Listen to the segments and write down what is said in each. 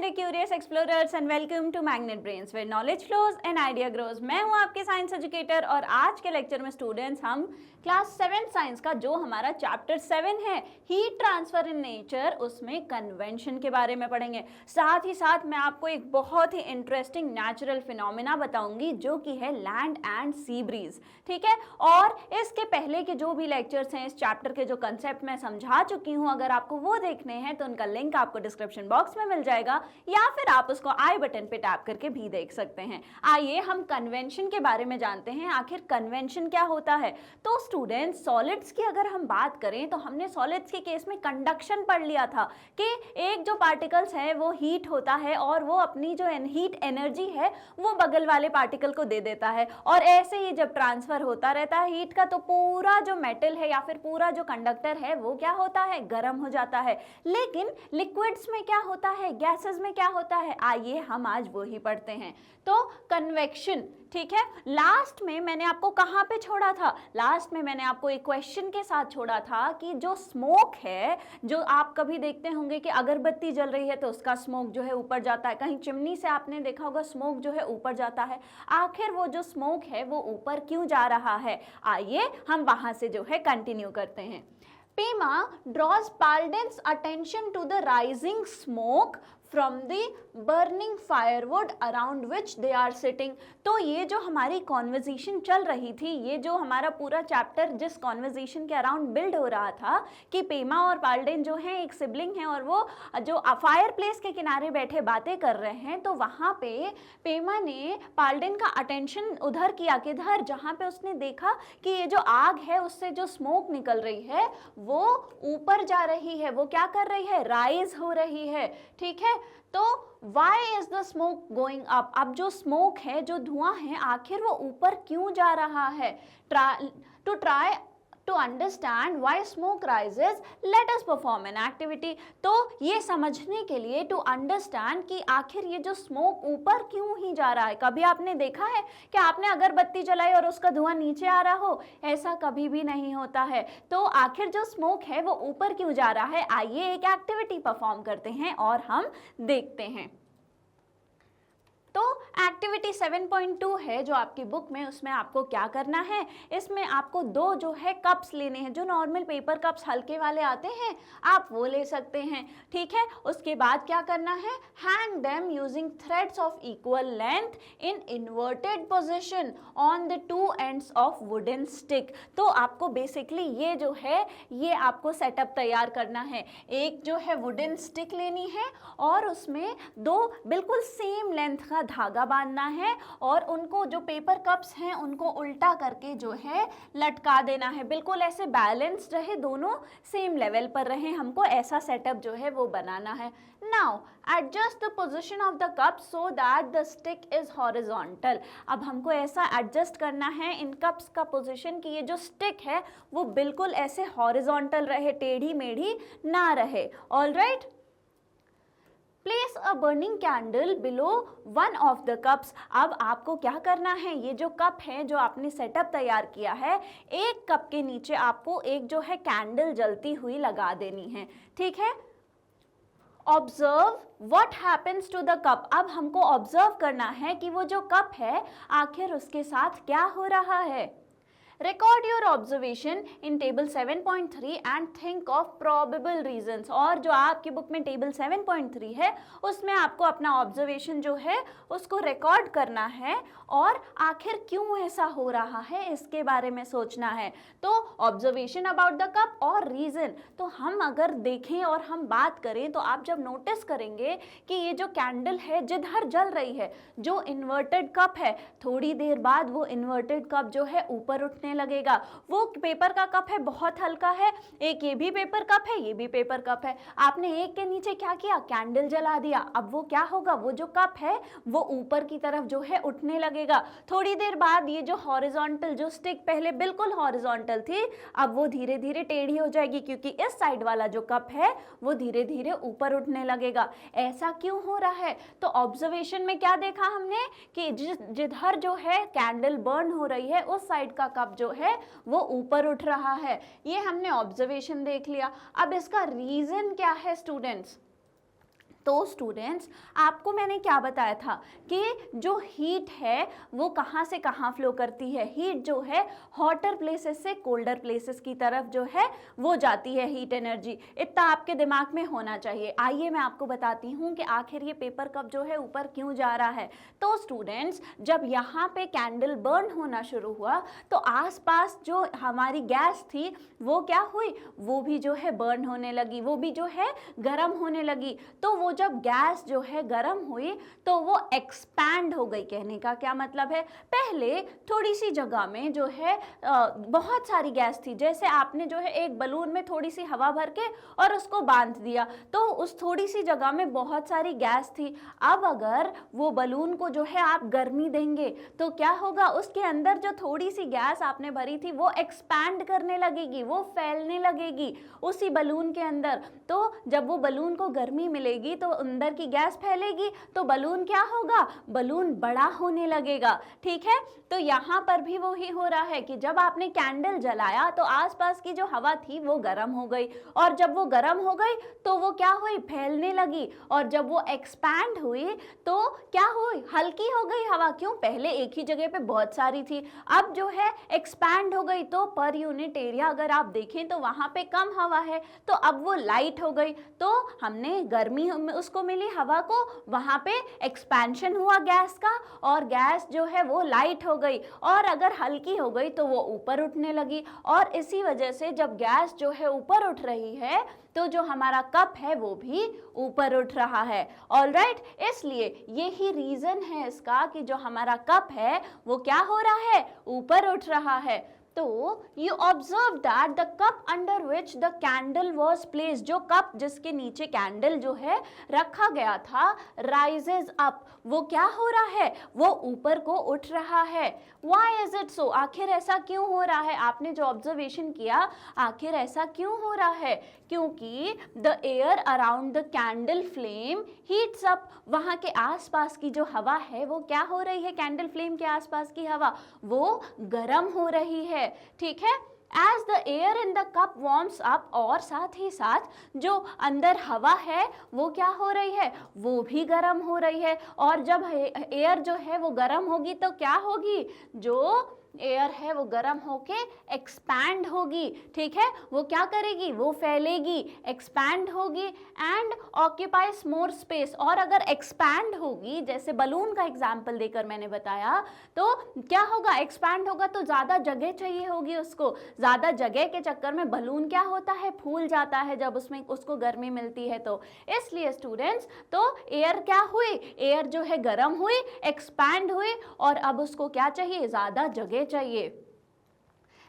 नमस्ते curious explorers and welcome to Magnet Brains where knowledge flows and idea grows. मैं हूं आपके science educator और आज के लेक्चर में स्टूडेंट्स हम क्लास 7 साइंस का जो हमारा चैप्टर 7 है हीट ट्रांसफर इन नेचर, उसमें कन्वेंशन के बारे में पढ़ेंगे। साथ ही साथ मैं आपको एक बहुत ही इंटरेस्टिंग नेचुरल फिनोमेना बताऊंगी जो कि है लैंड एंड सी ब्रीज। ठीक है, और इसके पहले के जो भी लेक्चर्स हैं इस चैप्टर के जो कंसेप्ट मैं समझा चुकी हूं, अगर आपको वो देखने हैं तो उनका लिंक आपको डिस्क्रिप्शन बॉक्स में मिल जाएगा या फिर आप उसको आई बटन पे टैप करके भी देख सकते हैं। आइए हम कन्वेंशन के बारे में जानते हैं, आखिर कन्वेंशन क्या होता है। तो स्टूडेंट्स, सॉलिड्स की अगर हम बात करें तो हमने सॉलिड्स के केस में कंडक्शन पढ़ लिया था कि एक जो पार्टिकल्स है वो हीट होता है और वो अपनी जो हीट एनर्जी है वो बगल वाले पार्टिकल को दे देता है, और ऐसे ही जब ट्रांसफर होता रहता है हीट का तो पूरा जो मेटल है या फिर पूरा जो कंडक्टर है वो क्या होता है, गर्म हो जाता है। लेकिन लिक्विड्स में क्या होता है, गैसेस में क्या होता है, आइए हम आज वो ही पढ़ते हैं। तो कन्वेक्शन, ठीक है। लास्ट में मैंने आपको कहां पे छोड़ा था, लास्ट में मैंने आपको एक क्वेश्चन के साथ छोड़ा था कि जो स्मोक है, जो आप कभी देखते होंगे कि अगरबत्ती जल रही है तो उसका स्मोक जो है ऊपर जाता है, कहीं चिमनी से आपने देखा होगा स्मोक जो है ऊपर जाता है। आखिर वो जो स्मोक है वो ऊपर क्यों जा रहा है, आइए हम वहां से जो है कंटिन्यू करते हैं। Pema draws Palden's attention to the rising smoke from the burning firewood around which they are sitting। तो ये जो हमारी कॉन्वर्जेशन चल रही थी, ये जो हमारा पूरा चैप्टर जिस कॉन्वर्जेशन के अराउंड बिल्ड हो रहा था कि पेमा और पाल्डेन जो है एक सिबलिंग है और वो जो फायर प्लेस के किनारे बैठे बातें कर रहे हैं, तो वहाँ पे पेमा ने पाल्डेन का अटेंशन उधर किया, किधर, जहाँ पे उसने देखा कि ये जो आग है उससे जो स्मोक निकल रही है वो ऊपर जा रही है, वो क्या कर रही है, राइज हो रही है। ठीक है, तो why is the smoke going up? अब जो स्मोक है, जो धुआं है, आखिर वो ऊपर क्यों जा रहा है। try to understand why smoke rises, let us perform an activity। तो ये समझने के लिए to understand कि आखिर ये जो स्मोक ऊपर क्यों ही जा रहा है। कभी आपने देखा है कि आपने अगरबत्ती जलाई और उसका धुआं नीचे आ रहा हो, ऐसा कभी भी नहीं होता है। तो आखिर जो स्मोक है वो ऊपर क्यों जा रहा है, आइए एक एक्टिविटी परफॉर्म करते हैं और हम देखते हैं। तो एक्टिविटी 7.2 है जो आपकी बुक में, उसमें आपको क्या करना है, इसमें आपको दो जो है कप्स लेने हैं, जो नॉर्मल पेपर कप्स हल्के वाले आते हैं आप वो ले सकते हैं। ठीक है, उसके बाद क्या करना है, hang them using threads of equal length in inverted position on the two ends of wooden stick. तो आपको बेसिकली ये जो है ये आपको सेटअप तैयार करना है। एक जो है वुडन स्टिक लेनी है और उसमें दो बिल्कुल सेम लेंथ का धागा बांधना है और उनको जो पेपर कप्स हैं उनको उल्टा करके जो है लटका देना है, बिल्कुल ऐसे बैलेंस्ड रहे, दोनों सेम लेवल पर रहे, हमको ऐसा सेटअप जो है वो बनाना है। Now adjust the position of the cup so that the stick is horizontal. अब हमको ऐसा एडजस्ट करना है इन कप्स का पोजीशन कि ये जो स्टिक है वो बिल्कुल ऐसे हॉरिजॉन्टल रहे, टेढ़ी मेढ़ी ना रहे। Alright, place a burning candle below one of the cups. अब आपको क्या करना है, ये जो कप है जो आपने सेटअप तैयार किया है, एक कप के नीचे आपको एक जो है कैंडल जलती हुई लगा देनी है। ठीक है, observe what happens to the cup. अब हमको ऑब्जर्व करना है कि वो जो कप है आखिर उसके साथ क्या हो रहा है। Record your observation in table 7.3 and think of probable reasons। और जो आपकी बुक में टेबल 7.3 है उसमें आपको अपना ऑब्जर्वेशन जो है उसको रिकॉर्ड करना है और आखिर क्यों ऐसा हो रहा है इसके बारे में सोचना है। तो ऑब्जर्वेशन अबाउट द कप और रीजन, तो हम अगर देखें और हम बात करें तो आप जब नोटिस करेंगे कि ये जो कैंडल है जिधर जल रही है, जो इन्वर्टेड कप है, थोड़ी देर बाद वो इन्वर्टेड कप जो है ऊपर उठने लगेगा। वो पेपर का कप है बहुत हल्का है, एक ये भी पेपर कप है, ये भी पेपर कप है, आपने एक के नीचे क्या किया, कैंडल जला दिया। अब वो क्या होगा, वो जो कप है वो ऊपर की तरफ जो है उठने लगेगा। थोड़ी देर बाद ये जो हॉरिजॉन्टल, जो स्टिक पहले बिल्कुल हॉरिजॉन्टल थी, अब वो धीरे धीरे टेढ़ी हो जाएगी क्योंकि इस साइड वाला जो कप है वो धीरे धीरे ऊपर उठने लगेगा। ऐसा क्यों हो रहा है, तो ऑब्जर्वेशन में क्या देखा हमने कि जिधर जो है कैंडल बर्न हो रही है उस साइड का कप जो है वो ऊपर उठ रहा है। ये हमने ऑब्जर्वेशन देख लिया। अब इसका रीजन क्या है स्टूडेंट्स, तो स्टूडेंट्स आपको मैंने क्या बताया था कि जो हीट है वो कहाँ से कहाँ फ्लो करती है। हीट जो है हॉटर प्लेसेस से कोल्डर प्लेसेस की तरफ जो है वो जाती है हीट एनर्जी। इतना आपके दिमाग में होना चाहिए। आइए मैं आपको बताती हूँ कि आखिर ये पेपर कप जो है ऊपर क्यों जा रहा है। तो स्टूडेंट्स जब यहाँ पे कैंडल बर्न होना शुरू हुआ तो आसपास जो हमारी गैस थी वो क्या हुई, वो भी जो है बर्न होने लगी, वो भी जो है गर्म होने लगी। तो वो जब गैस जो है गर्म हुई तो वो एक्सपैंड हो गई। कहने का क्या मतलब है, पहले थोड़ी सी जगह में जो है बहुत सारी गैस थी। जैसे आपने जो है एक बलून में थोड़ी सी हवा भर के और उसको बांध दिया तो उस थोड़ी सी जगह में बहुत सारी गैस थी। अब अगर वो बलून को जो है आप गर्मी देंगे तो क्या होगा, उसके अंदर जो थोड़ी सी गैस आपने भरी थी वो एक्सपैंड करने लगेगी, वो फैलने लगेगी उसी बलून के अंदर। तो जब वो बलून को गर्मी मिलेगी तो अंदर की गैस फैलेगी तो बलून क्या होगा, बलून बड़ा होने लगेगा। ठीक है, तो यहाँ पर भी वही हो रहा है कि जब आपने कैंडल जलाया तो आसपास की जो हवा थी वो गर्म हो गई, और जब वो गर्म हो गई तो वो क्या हुई, फैलने लगी, और जब वो एक्सपैंड हुई तो क्या हुई, हल्की हो गई हवा। क्यों, पहले एक ही जगह पे बहुत सारी थी, अब जो है एक्सपैंड हो गई। तो पर यूनिट एरिया अगर आप देखें तो वहाँ पे कम हवा है, तो अब वो लाइट हो गई। तो हमने गर्मी उसको मिली हवा को, वहाँ पे एक्सपेंशन हुआ गैस का और गैस जो है वो लाइट हो गई, और अगर हल्की हो गई तो वो ऊपर उठने लगी। और इसी वजह से जब गैस जो है ऊपर उठ रही है तो जो हमारा कप है वो भी ऊपर उठ रहा है। ऑलराइट, इसलिए यही रीजन है इसका कि जो हमारा कप है वो क्या हो रहा है, ऊपर उठ रहा है। तो you observe that the cup under which the candle was placed, जो कप जिसके नीचे कैंडल जो है रखा गया था, rises up, वो क्या हो रहा है, वो ऊपर को उठ रहा है। Why is it so? आखिर ऐसा क्यों हो रहा है, आपने जो ऑब्जर्वेशन किया आखिर ऐसा क्यों हो रहा है, क्योंकि the air around the candle flame heats up, वहाँ के आसपास की जो हवा है वो क्या हो रही है, कैंडल फ्लेम के आसपास की हवा वो गर्म हो रही है। ठीक है, as the air in the cup warms up, और साथ ही साथ जो अंदर हवा है वो क्या हो रही है, वो भी गर्म हो रही है। और जब एयर जो है वो गर्म होगी तो क्या होगी, जो एयर है वो गर्म होके एक्सपैंड होगी। ठीक है, वो क्या करेगी, वो फैलेगी, एक्सपैंड होगी एंड ऑक्यूपाइज मोर स्पेस। और अगर एक्सपैंड होगी, जैसे बलून का एग्जांपल देकर मैंने बताया, तो क्या होगा, एक्सपैंड होगा तो ज़्यादा जगह चाहिए होगी उसको। ज़्यादा जगह के चक्कर में बलून क्या होता है, फूल जाता है जब उसमें उसको गर्मी मिलती है। तो इसलिए स्टूडेंट्स, तो एयर क्या हुई, एयर जो है गर्म हुई, एक्सपैंड हुई, और अब उसको क्या चाहिए, ज़्यादा जगह चाहिए।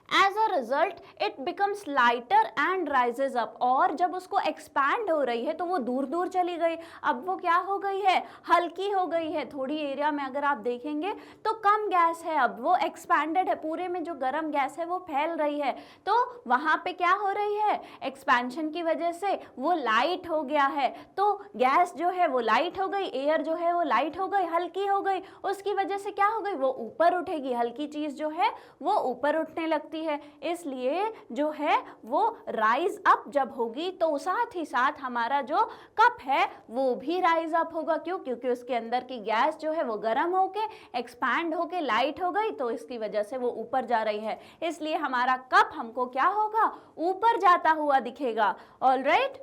As a result, it becomes lighter and rises up, और जब उसको एक्सपैंड हो रही है तो वो दूर दूर चली गई, अब वो क्या हो गई है, हल्की हो गई है। थोड़ी एरिया में अगर आप देखेंगे तो कम गैस है, अब वो एक्सपैंडेड है, पूरे में जो गर्म गैस है वो फैल रही है। तो वहाँ पे क्या हो रही है, एक्सपेंशन की वजह से वो लाइट हो गया है, तो गैस जो है वो लाइट हो गई, एयर जो है वो लाइट हो गई, हल्की हो गई, उसकी वजह से क्या हो गई, वो ऊपर उठेगी, हल्की चीज़ जो है वो ऊपर उठने लगती है। इसलिए जो है वो राइज अप जब होगी तो साथ ही साथ हमारा जो कप है वो भी राइज अप होगा। क्यों, क्योंकि उसके अंदर की गैस जो है वो गर्म होके एक्सपैंड होके लाइट हो गई, तो इसकी वजह से वो ऊपर जा रही है। इसलिए हमारा कप हमको क्या होगा, ऊपर जाता हुआ दिखेगा। ऑलराइट,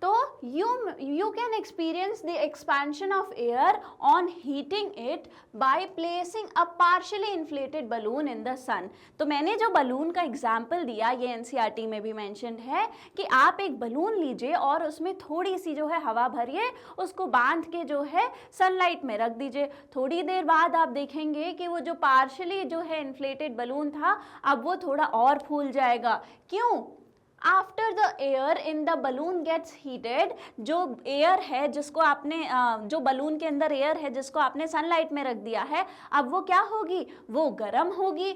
तो you can experience the expansion of air on heating it by placing a partially inflated balloon in the sun। तो मैंने जो बलून का एग्जाम्पल दिया, ये एनसीईआरटी में भी मेंशन्ड है कि आप एक बलून लीजिए और उसमें थोड़ी सी जो है हवा भरिए, उसको बांध के जो है सनलाइट में रख दीजिए। थोड़ी देर बाद आप देखेंगे कि वो जो पार्शली जो है इन्फ्लेटेड बलून था, अब वो थोड़ा और फूल जाएगा। क्यों, after the air in the balloon gets heated, जो एयर है जिसको आपने जो बलून के अंदर एयर है जिसको आपने सनलाइट में रख दिया है, अब वो क्या होगी, वो गर्म होगी।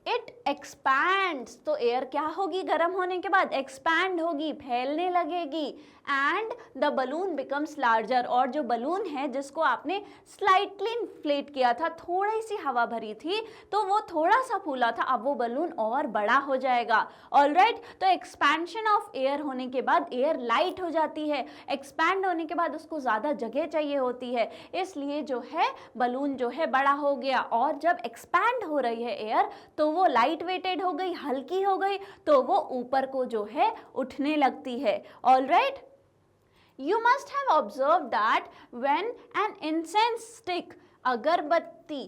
इट एक्सपैंड्स, तो एयर क्या होगी, गर्म होने के बाद एक्सपैंड होगी, फैलने लगेगी। And the balloon becomes larger, और जो बलून है जिसको आपने स्लाइटली इन्फ्लेट किया था, थोड़ी सी हवा भरी थी तो वो थोड़ा सा फूला था, अब वो बलून और बड़ा हो जाएगा। ऑलराइट, तो एक्सपेंशन ऑफ एयर होने के बाद एयर लाइट हो जाती है, एक्सपैंड होने के बाद उसको ज़्यादा जगह चाहिए होती है, इसलिए जो है बलून जो है बड़ा हो गया। और जब एक्सपैंड हो रही है एयर तो वो लाइट वेटेड हो गई, हल्की हो गई, तो वो ऊपर को जो है उठने लगती है। Alright, you must have observed that when an incense stick, अगरबत्ती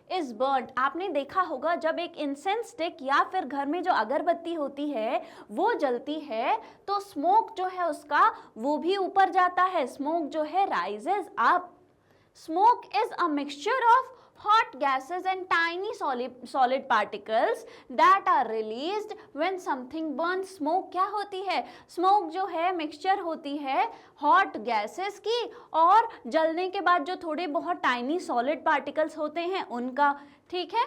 इज बर्न्ड, आपने देखा होगा जब एक इंसेंस स्टिक या फिर घर में जो अगरबत्ती होती है वो जलती है तो स्मोक जो है उसका वो भी ऊपर जाता है, स्मोक जो है rises up. Smoke is a mixture of hot gases and tiny solid particles that are released when something burns. Smoke क्या होती है? Smoke जो है मिक्सचर होती है hot gases की और जलने के बाद जो थोड़े बहुत tiny solid particles होते हैं उनका, ठीक है।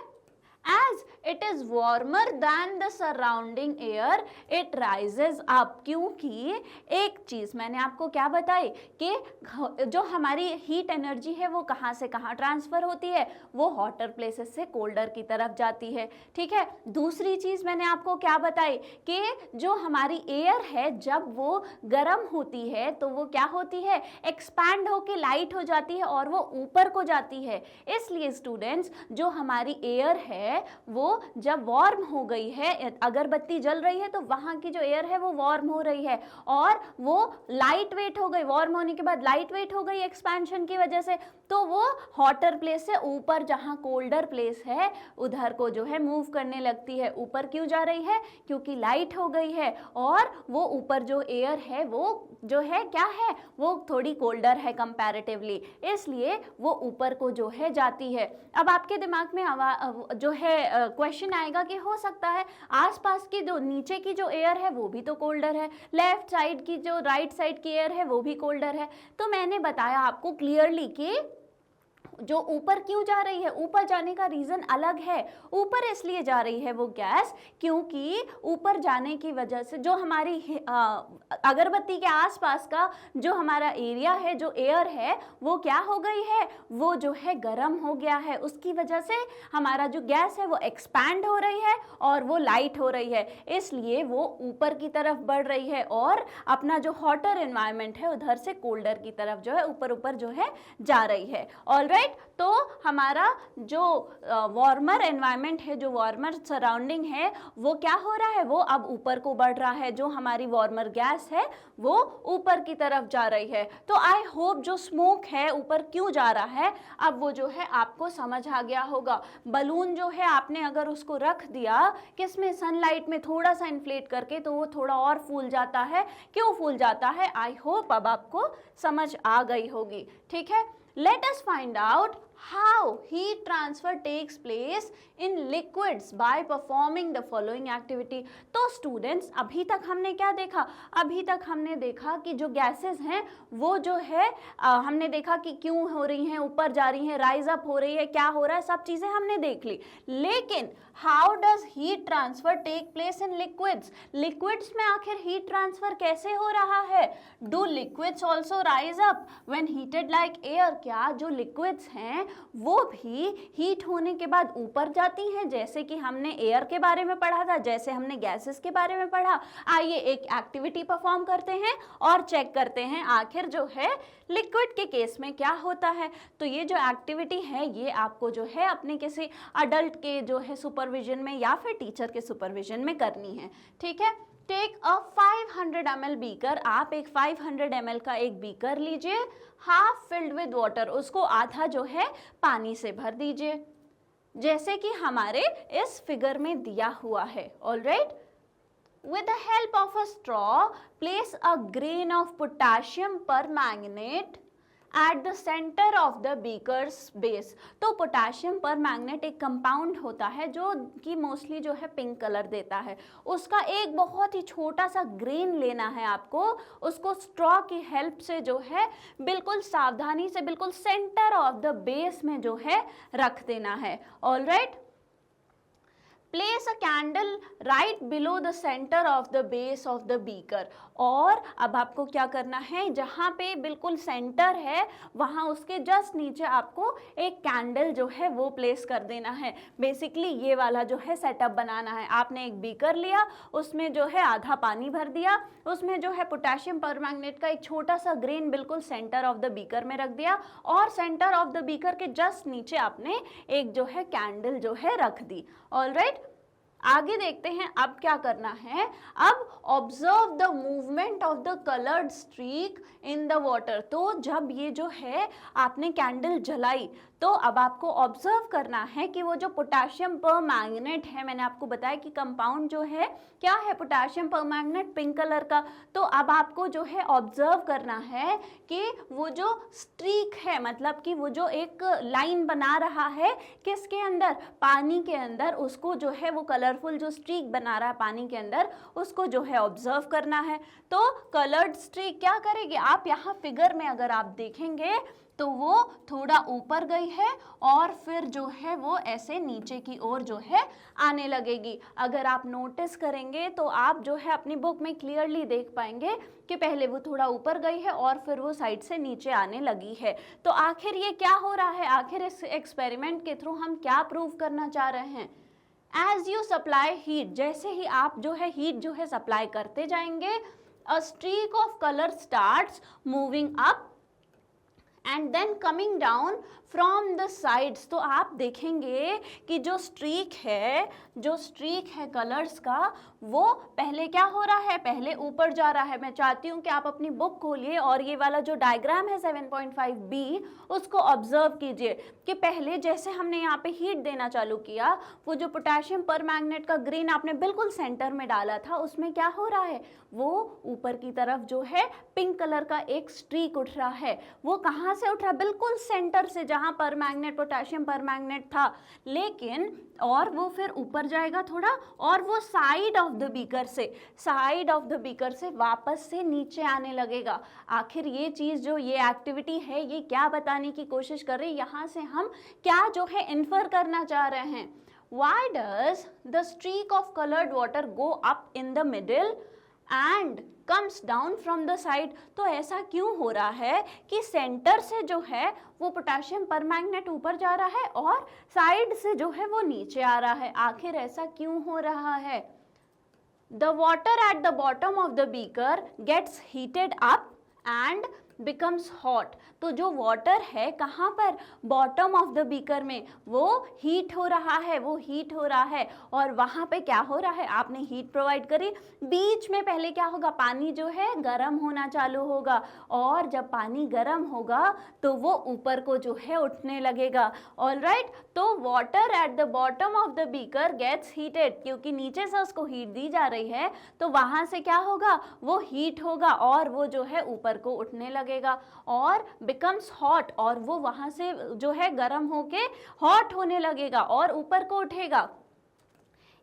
As it is warmer than the surrounding air, it rises up. क्योंकि एक चीज़ मैंने आपको क्या बताई कि जो हमारी हीट एनर्जी है वो कहाँ से कहाँ ट्रांसफ़र होती है, वो हॉटर प्लेसेस से कोल्डर की तरफ जाती है, ठीक है। दूसरी चीज़ मैंने आपको क्या बताई कि जो हमारी एयर है जब वो गर्म होती है तो वो क्या होती है, एक्सपैंड होके लाइट हो जाती है और वो ऊपर को जाती है। इसलिए स्टूडेंट्स जो हमारी एयर है वो जब वार्म हो गई है, अगरबत्ती जल रही है तो वहां की जो एयर है वो वार्म हो रही है और वो लाइट वेट हो गई, वार्म होने के बाद लाइट वेट हो गई एक्सपेंशन की वजह से, तो वो हॉटर प्लेस से ऊपर जहां कोल्डर प्लेस है उधर को जो है मूव करने लगती है। ऊपर क्यों जा रही है? क्योंकि लाइट हो गई है और वो ऊपर जो एयर है वो जो है क्या है, वो थोड़ी कोल्डर है कंपैरेटिवली, इसलिए वो ऊपर को जो है जाती है। अब आपके दिमाग में जो है क्वेश्चन आएगा कि हो सकता है आसपास की जो नीचे की जो एयर है वो भी तो कोल्डर है, लेफ्ट साइड की जो राइट साइड की एयर है वो भी कोल्डर है। तो मैंने बताया आपको क्लियरली कि जो ऊपर क्यों जा रही है, ऊपर जाने का रीज़न अलग है। ऊपर इसलिए जा रही है वो गैस क्योंकि ऊपर जाने की वजह से जो हमारी अगरबत्ती के आसपास का जो हमारा एरिया है, जो एयर है, वो क्या हो गई है, वो जो है गर्म हो गया है। उसकी वजह से हमारा जो गैस है वो एक्सपैंड हो रही है और वो लाइट हो रही है, इसलिए वो ऊपर की तरफ बढ़ रही है और अपना जो हॉटर एनवायरनमेंट है उधर से कोल्डर की तरफ जो है ऊपर ऊपर जो है जा रही है। ऑलराइट, तो हमारा जो वार्मर एनवायरनमेंट है, जो वार्मर सराउंडिंग है, वो क्या हो रहा है, वो अब ऊपर को बढ़ रहा है। जो हमारी वार्मर गैस है वो ऊपर की तरफ जा रही है। तो आई होप जो स्मोक है ऊपर क्यों जा रहा है अब वो जो है आपको समझ आ गया होगा। बलून जो है आपने अगर उसको रख दिया किसमें, सनलाइट में थोड़ा सा इन्फ्लेट करके, तो वो थोड़ा और फूल जाता है। क्यों फूल जाता है, आई होप अब आपको समझ आ गई होगी, ठीक है। Let us find out how heat transfer takes place in liquids by performing the following activity. तो स्टूडेंट्स अभी तक हमने क्या देखा, अभी तक हमने देखा कि जो गैसेस हैं वो जो है हमने देखा कि क्यों हो रही हैं, ऊपर जा रही हैं, राइज अप हो रही है, क्या हो रहा है, सब चीज़ें हमने देख ली। लेकिन how does heat transfer take place in liquids, liquids में आखिर हीट ट्रांसफर कैसे हो रहा है। Do liquids also rise up when heated like air, क्या जो लिक्विड्स हैं वो भी हीट होने के बाद ऊपर जाती हैं, जैसे कि हमने एयर के बारे में पढ़ा था, जैसे हमने गैसेस के बारे में पढ़ा। आइए एक एक्टिविटी परफॉर्म करते हैं और चेक करते हैं आखिर जो है लिक्विड के केस में क्या होता है। तो ये जो एक्टिविटी है ये आपको जो है अपने किसी अडल्ट के जो है सुपरविजन में या फिर टीचर के सुपरविजन में करनी है, ठीक है। टेक अ 500 ml बीकर, आप एक 500 ml का एक बीकर लीजिए, हाफ फिल्ड विद वाटर, उसको आधा जो है पानी से भर दीजिए, जैसे कि हमारे इस फिगर में दिया हुआ है। Alright, with the help of a straw place a grain of potassium permanganate at the center of the beaker's base। तो पोटाशियम परमैंगनेट एक कंपाउंड होता है जो कि मोस्टली जो है पिंक कलर देता है, उसका एक बहुत ही छोटा सा ग्रेन लेना है आपको, उसको स्ट्रॉ की हेल्प से जो है बिल्कुल सावधानी से बिल्कुल सेंटर ऑफ द बेस में जो है रख देना है। Alright, place a candle right below the centre of the base of the beaker. और अब आपको क्या करना है, जहाँ पे बिल्कुल सेंटर है वहाँ उसके जस्ट नीचे आपको एक कैंडल जो है वो प्लेस कर देना है। बेसिकली ये वाला जो है सेटअप बनाना है। आपने एक बीकर लिया, उसमें जो है आधा पानी भर दिया, उसमें जो है पोटेशियम परमैंगनेट का एक छोटा सा ग्रेन बिल्कुल सेंटर ऑफ द बीकर में रख दिया, और सेंटर ऑफ द बीकर के जस्ट नीचे आपने एक जो है कैंडल जो है रख दी। ऑलराइट, आगे देखते हैं अब क्या करना है। अब observe the movement of the coloured streak in the water. तो जब ये जो है आपने कैंडल जलाई तो अब आपको ऑब्जर्व करना है कि वो जो पोटेशियम परमैंगनेट है, मैंने आपको बताया कि कंपाउंड जो है क्या है, पोटेशियम परमैंगनेट पिंक कलर का। तो अब आपको जो है ऑब्जर्व करना है कि वो जो स्ट्रीक है, मतलब कि वो जो एक लाइन बना रहा है किसके अंदर, पानी के अंदर, उसको जो है वो कलरफुल जो स्ट्रीक बना रहा है पानी के अंदर, उसको जो है ऑब्जर्व करना है। तो कलर्ड स्ट्रीक क्या करेगी, आप यहाँ फिगर में अगर आप देखेंगे तो वो थोड़ा ऊपर गई है और फिर जो है वो ऐसे नीचे की ओर जो है आने लगेगी। अगर आप नोटिस करेंगे तो आप जो है अपनी बुक में क्लियरली देख पाएंगे कि पहले वो थोड़ा ऊपर गई है और फिर वो साइड से नीचे आने लगी है। तो आखिर ये क्या हो रहा है, आखिर इस एक्सपेरिमेंट के थ्रू हम क्या प्रूव करना चाह रहे हैं। एज यू सप्लाई हीट, जैसे ही आप जो है हीट जो है सप्लाई करते जाएंगे, a streak of colour starts moving up and then coming down from the sides. तो आप देखेंगे कि जो स्ट्रीक है कलर्स का, वो पहले क्या हो रहा है, पहले ऊपर जा रहा है। मैं चाहती हूँ कि आप अपनी बुक खोलिए और ये वाला जो डायग्राम है 7.5b उसको ऑब्जर्व कीजिए कि पहले जैसे हमने यहाँ पे हीट देना चालू किया, वो जो पोटेशियम परमैंगनेट का ग्रेन आपने बिल्कुल सेंटर में डाला था, उसमें क्या हो रहा है, वो ऊपर की तरफ जो है पिंक कलर का एक स्ट्रीक उठ रहा है। वो कहाँ से उठ रहा है, बिल्कुल सेंटर से, जहाँ परमैंगनेट पोटेशियम परमैंगनेट था। लेकिन और वो फिर ऊपर जाएगा थोड़ा और वो साइड ऑफ द बीकर से वापस से नीचे आने लगेगा। आखिर ये चीज़ जो ये एक्टिविटी है ये क्या बताने की कोशिश कर रही है, यहाँ से हम क्या जो है इन्फर करना चाह रहे हैं। Why does the streak of colored water go up in the middle and comes down from the side? तो ऐसा क्यों हो रहा है कि सेंटर से जो है वो पोटेशियम परमैंगनेट ऊपर जा रहा है और साइड से जो है वो नीचे आ रहा है। आखिर ऐसा क्यों हो रहा है। The water at the bottom of the beaker gets heated up and becomes hot। तो जो वाटर है कहाँ पर, बॉटम ऑफ द बीकर में, वो हीट हो रहा है और वहाँ पे क्या हो रहा है, आपने हीट प्रोवाइड करी, बीच में पहले क्या होगा, पानी जो है गर्म होना चालू होगा और जब पानी गर्म होगा तो वो ऊपर को जो है उठने लगेगा। ऑलराइट, तो water at the bottom of the beaker gets heated, क्योंकि नीचे से उसको हीट दी जा रही है तो वहाँ से क्या होगा, वो हीट होगा और वो जो है ऊपर को उठने लगेगा और बिकम्स हॉट, और वो वहाँ से जो है गर्म होके हॉट होने लगेगा और ऊपर को उठेगा।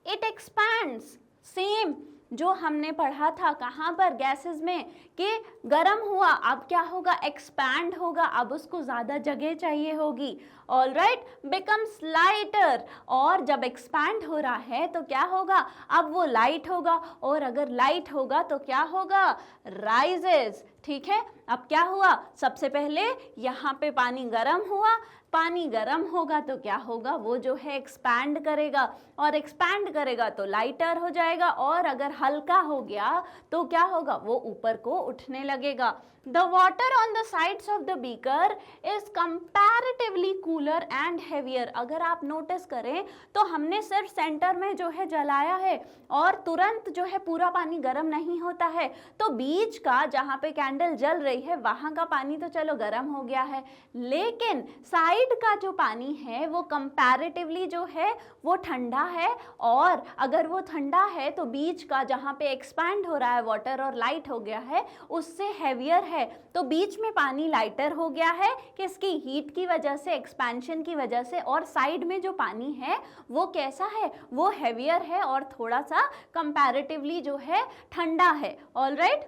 इट एक्सपैंड्स, सेम जो हमने पढ़ा था कहाँ पर, गैसेस में, कि गर्म हुआ, अब क्या होगा, एक्सपैंड होगा, अब उसको ज़्यादा जगह चाहिए होगी। ऑलराइट, बिकम्स लाइटर, और जब एक्सपैंड हो रहा है तो क्या होगा, अब वो लाइट होगा, और अगर लाइट होगा तो क्या होगा, राइजेस। ठीक है, अब क्या हुआ, सबसे पहले यहाँ पे पानी गर्म हुआ, पानी गर्म होगा तो क्या होगा, वो जो है एक्सपैंड करेगा और एक्सपैंड करेगा तो लाइटर हो जाएगा, और अगर हल्का हो गया तो क्या होगा, वो ऊपर को उठने लगेगा। The water on the sides of the beaker is comparatively cooler and heavier. अगर आप नोटिस करें तो हमने सिर्फ सेंटर में जो है जलाया है और तुरंत जो है पूरा पानी गर्म नहीं होता है, तो बीच का जहाँ पे कैंडल जल रही है वहाँ का पानी तो चलो गर्म हो गया है, लेकिन साइड का जो पानी है वो कंपैरेटिवली जो है वो ठंडा है, और अगर वो ठंडा है तो बीच का जहाँ पे एक्सपैंड हो रहा है वाटर और लाइट हो गया है उससे हैवियर है, तो बीच में पानी लाइटर हो गया है किसकी, हीट की वजह से, एक्सपेंशन की वजह से, और साइड में जो पानी है वो कैसा है, वो हैवियर है और थोड़ा सा कंपैरेटिवली जो है ठंडा है। Alright,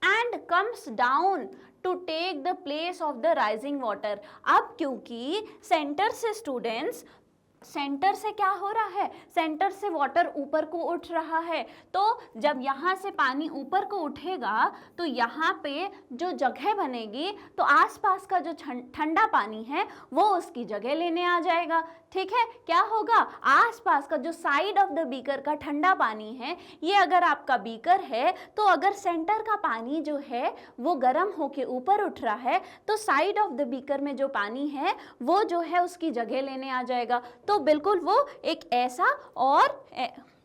and comes down to take the place of the rising water. अब क्योंकि सेंटर से स्टूडेंट्स सेंटर से क्या हो रहा है, सेंटर से वाटर ऊपर को उठ रहा है। तो जब यहाँ से पानी ऊपर को उठेगा तो यहाँ पे जो जगह बनेगी तो आसपास का जो ठंडा पानी है वो उसकी जगह लेने आ जाएगा। ठीक है, क्या होगा, आसपास का जो साइड ऑफ द बीकर का ठंडा पानी है, ये अगर आपका बीकर है तो अगर सेंटर का पानी जो है वो गर्म होके ऊपर उठ रहा है तो साइड ऑफ द बीकर में जो पानी है वो जो है उसकी जगह लेने आ जाएगा। तो बिल्कुल वो एक ऐसा, और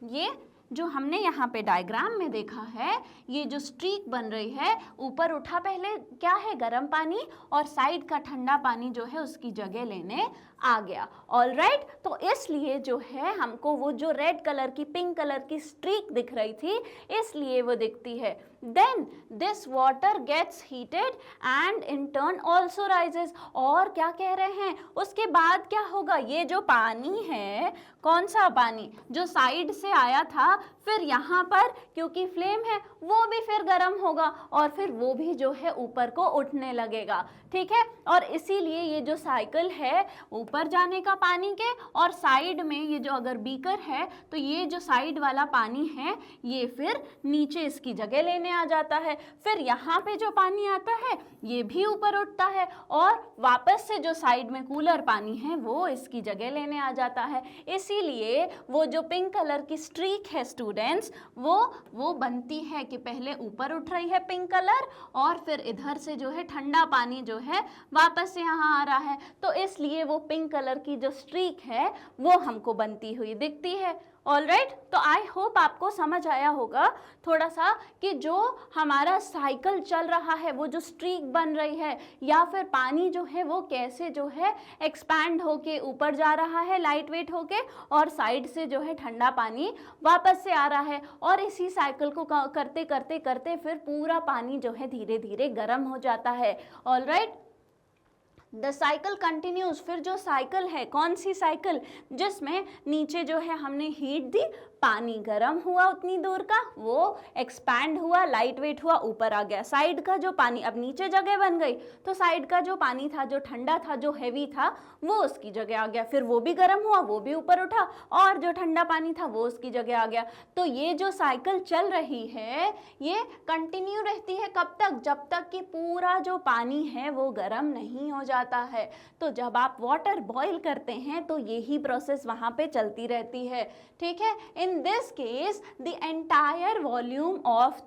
ये जो हमने यहाँ पे डायग्राम में देखा है, ये जो स्ट्रीक बन रही है, ऊपर उठा पहले क्या है, गर्म पानी, और साइड का ठंडा पानी जो है उसकी जगह लेने आ गया। ऑलराइट, तो इसलिए जो है हमको वो जो रेड कलर की, पिंक कलर की स्ट्रीक दिख रही थी, इसलिए वो दिखती है। Then this water gets heated and in turn also rises. और क्या कह रहे हैं, उसके बाद क्या होगा, ये जो पानी है, कौन सा पानी, जो साइड से आया था, फिर यहाँ पर क्योंकि फ्लेम है वो भी फिर गर्म होगा और फिर वो भी जो है ऊपर को उठने लगेगा। ठीक है, और इसीलिए ये जो साइकिल है ऊपर जाने का पानी के, और साइड में ये जो अगर बीकर है तो ये जो साइड वाला पानी है ये फिर नीचे इसकी जगह लेने आ जाता है। फिर यहाँ पे जो पानी आता है ये भी ऊपर उठता है और वापस से जो साइड में कूलर पानी है वो इसकी जगह लेने आ जाता है। इसीलिए वो जो पिंक कलर की स्ट्रीक है स्टूडेंट्स, वो बनती है कि पहले ऊपर उठ रही है पिंक कलर और फिर इधर से जो है ठंडा पानी जो है वापस से यहाँ आ रहा है। तो इसलिए वो पिंक कलर की जो स्ट्रीक है वो हमको बनती हुई दिखती है। ऑलराइट, तो आई होप आपको समझ आया होगा थोड़ा सा कि जो हमारा साइकिल चल रहा है, वो जो स्ट्रीक बन रही है, या फिर पानी जो है वो कैसे जो है एक्सपैंड होके ऊपर जा रहा है लाइट वेट होके, और साइड से जो है ठंडा पानी वापस से आ रहा है। और इसी साइकिल को करते करते करते फिर पूरा पानी जो है धीरे धीरे गर्म हो जाता है। Alright, the cycle continues. फिर जो साइकिल है, कौन सी साइकिल, जिसमें नीचे जो है हमने हीट दी, पानी गर्म हुआ उतनी दूर का, वो एक्सपैंड हुआ, लाइट वेट हुआ, ऊपर आ गया। साइड का जो पानी, अब नीचे जगह बन गई तो साइड का जो पानी था, जो ठंडा था, जो हैवी था, वो उसकी जगह आ गया। फिर वो भी गर्म हुआ, वो भी ऊपर उठा, और जो ठंडा पानी था वो उसकी जगह आ गया। तो ये जो साइकिल चल रही है ये कंटिन्यू रहती है कब तक, जब तक कि पूरा जो पानी है वो गर्म नहीं हो जाता है। तो जब आप वाटर बॉईल करते हैं तो यही प्रोसेस वहाँ पे चलती रहती है। ठीक है, in this case the entire volume of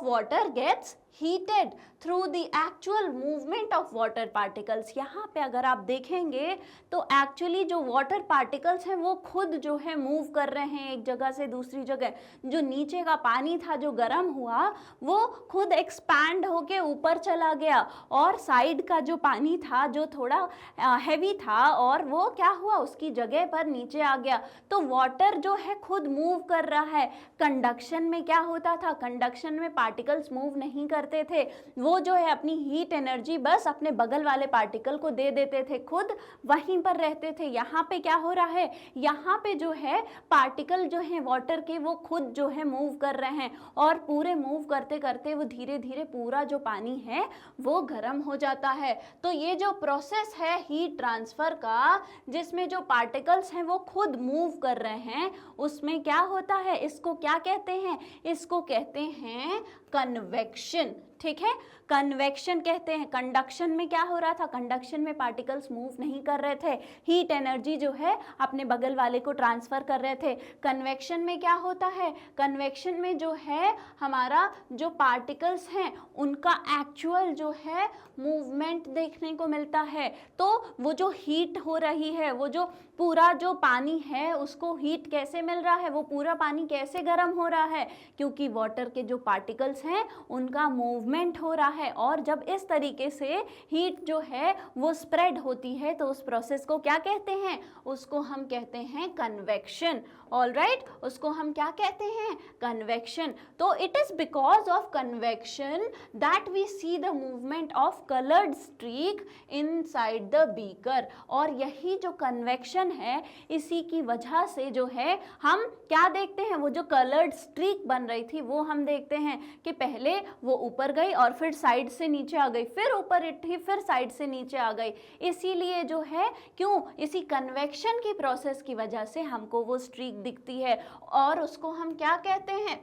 water gets heated through the actual movement of water particles। यहाँ पे अगर आप देखेंगे तो एक्चुअली जो वाटर पार्टिकल्स हैं वो खुद जो है मूव कर रहे हैं एक जगह से दूसरी जगह। जो नीचे का पानी था जो गर्म हुआ वो खुद एक्सपैंड होके ऊपर चला गया, और साइड का जो पानी था जो थोड़ा हैवी था और वो क्या हुआ, उसकी जगह पर नीचे आ गया। तो वाटर जो है खुद मूव कर रहा है। कंडक्शन में क्या होता था, कंडक्शन में पार्टिकल्स मूव नहीं करते थे, वो जो है अपनी हीट एनर्जी बस अपने बगल वाले पार्टिकल को दे देते थे, खुद वहीं पर रहते थे। यहाँ पे क्या हो रहा है, यहाँ पे जो है पार्टिकल जो है वाटर के वो खुद जो है मूव कर रहे हैं, और पूरे मूव करते करते वो धीरे धीरे पूरा जो पानी है वो गर्म हो जाता है। तो ये जो प्रोसेस है हीट ट्रांसफर का, जिसमें जो पार्टिकल्स हैं वो खुद मूव कर रहे हैं, उसमें क्या होता है, इसको क्या कहते हैं, इसको कहते हैं कन्वेक्शन। ठीक है, कन्वेक्शन कहते हैं। कंडक्शन में क्या हो रहा था, कंडक्शन में पार्टिकल्स मूव नहीं कर रहे थे, हीट एनर्जी जो है अपने बगल वाले को ट्रांसफर कर रहे थे। कन्वेक्शन में क्या होता है, कन्वेक्शन में जो है हमारा जो पार्टिकल्स हैं उनका एक्चुअल जो है मूवमेंट देखने को मिलता है। तो वो जो हीट हो रही है, वो जो पूरा जो पानी है उसको हीट कैसे मिल रहा है, वो पूरा पानी कैसे गर्म हो रहा है, क्योंकि वाटर के जो पार्टिकल्स हैं उनका मूवमेंट हो रहा है। और जब इस तरीके से हीट जो है वो स्प्रेड होती है तो उस प्रोसेस को क्या कहते हैं, उसको हम कहते हैं कन्वेक्शन। ऑलराइट, उसको हम क्या कहते हैं, कन्वेक्शन। तो it is because of convection that we see the movement of coloured streak inside the beaker. और यही जो कन्वेक्शन है, इसी की वजह से जो है हम क्या देखते हैं, वो जो कलर्ड स्ट्रीक बन रही थी वो हम देखते हैं कि पहले वो ऊपर गई और फिर साइड से नीचे आ गई, फिर ऊपर उठी, फिर साइड से नीचे आ गई। इसीलिए जो है, क्यों, इसी कन्वेक्शन की प्रोसेस की वजह से हमको वो स्ट्रीक दिखती है और उसको हम क्या कहते हैं,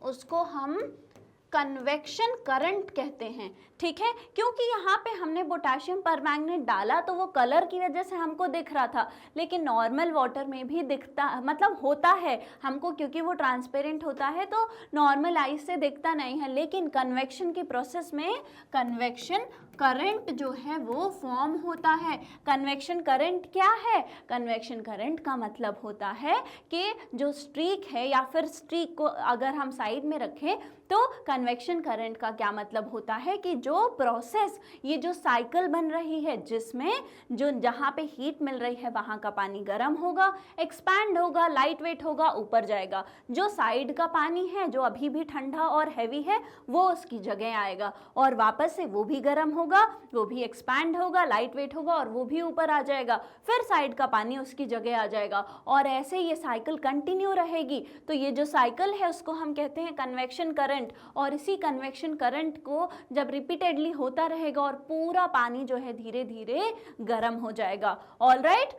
उसको हम कन्वेक्शन करंट कहते हैं। ठीक है, क्योंकि यहाँ पे हमने पोटेशियम परमैंगनेट डाला तो वो कलर की वजह से हमको दिख रहा था, लेकिन नॉर्मल वाटर में भी दिखता, मतलब होता है हमको, क्योंकि वो ट्रांसपेरेंट होता है तो नॉर्मल आई से दिखता नहीं है। लेकिन कन्वेक्शन की प्रोसेस में कन्वेक्शन करंट जो है वो फॉर्म होता है। कन्वेक्शन करंट क्या है? कन्वेक्शन करंट का मतलब होता है कि जो स्ट्रीक है, या फिर स्ट्रीक को अगर हम साइड में रखें तो कन्वेक्शन करंट का क्या मतलब होता है कि जो प्रोसेस, ये जो साइकिल बन रही है जिसमें जो जहाँ पे हीट मिल रही है वहाँ का पानी गर्म होगा, एक्सपैंड होगा, लाइट वेट होगा, ऊपर जाएगा। जो साइड का पानी है जो अभी भी ठंडा और हैवी है वो उसकी जगह आएगा और वापस से वो भी गर्म होगा, वो भी एक्सपैंड होगा, लाइट वेट होगा और वो भी ऊपर आ जाएगा। फिर साइड का पानी उसकी जगह आ जाएगा और ऐसे ये साइकिल कंटिन्यू रहेगी। तो ये जो साइकिल है उसको हम कहते हैं कन्वेक्शन करंट। और इसी कन्वेक्शन करंट को जब रिपीटेडली होता रहेगा और पूरा पानी जो है धीरे धीरे गर्म हो जाएगा। Alright,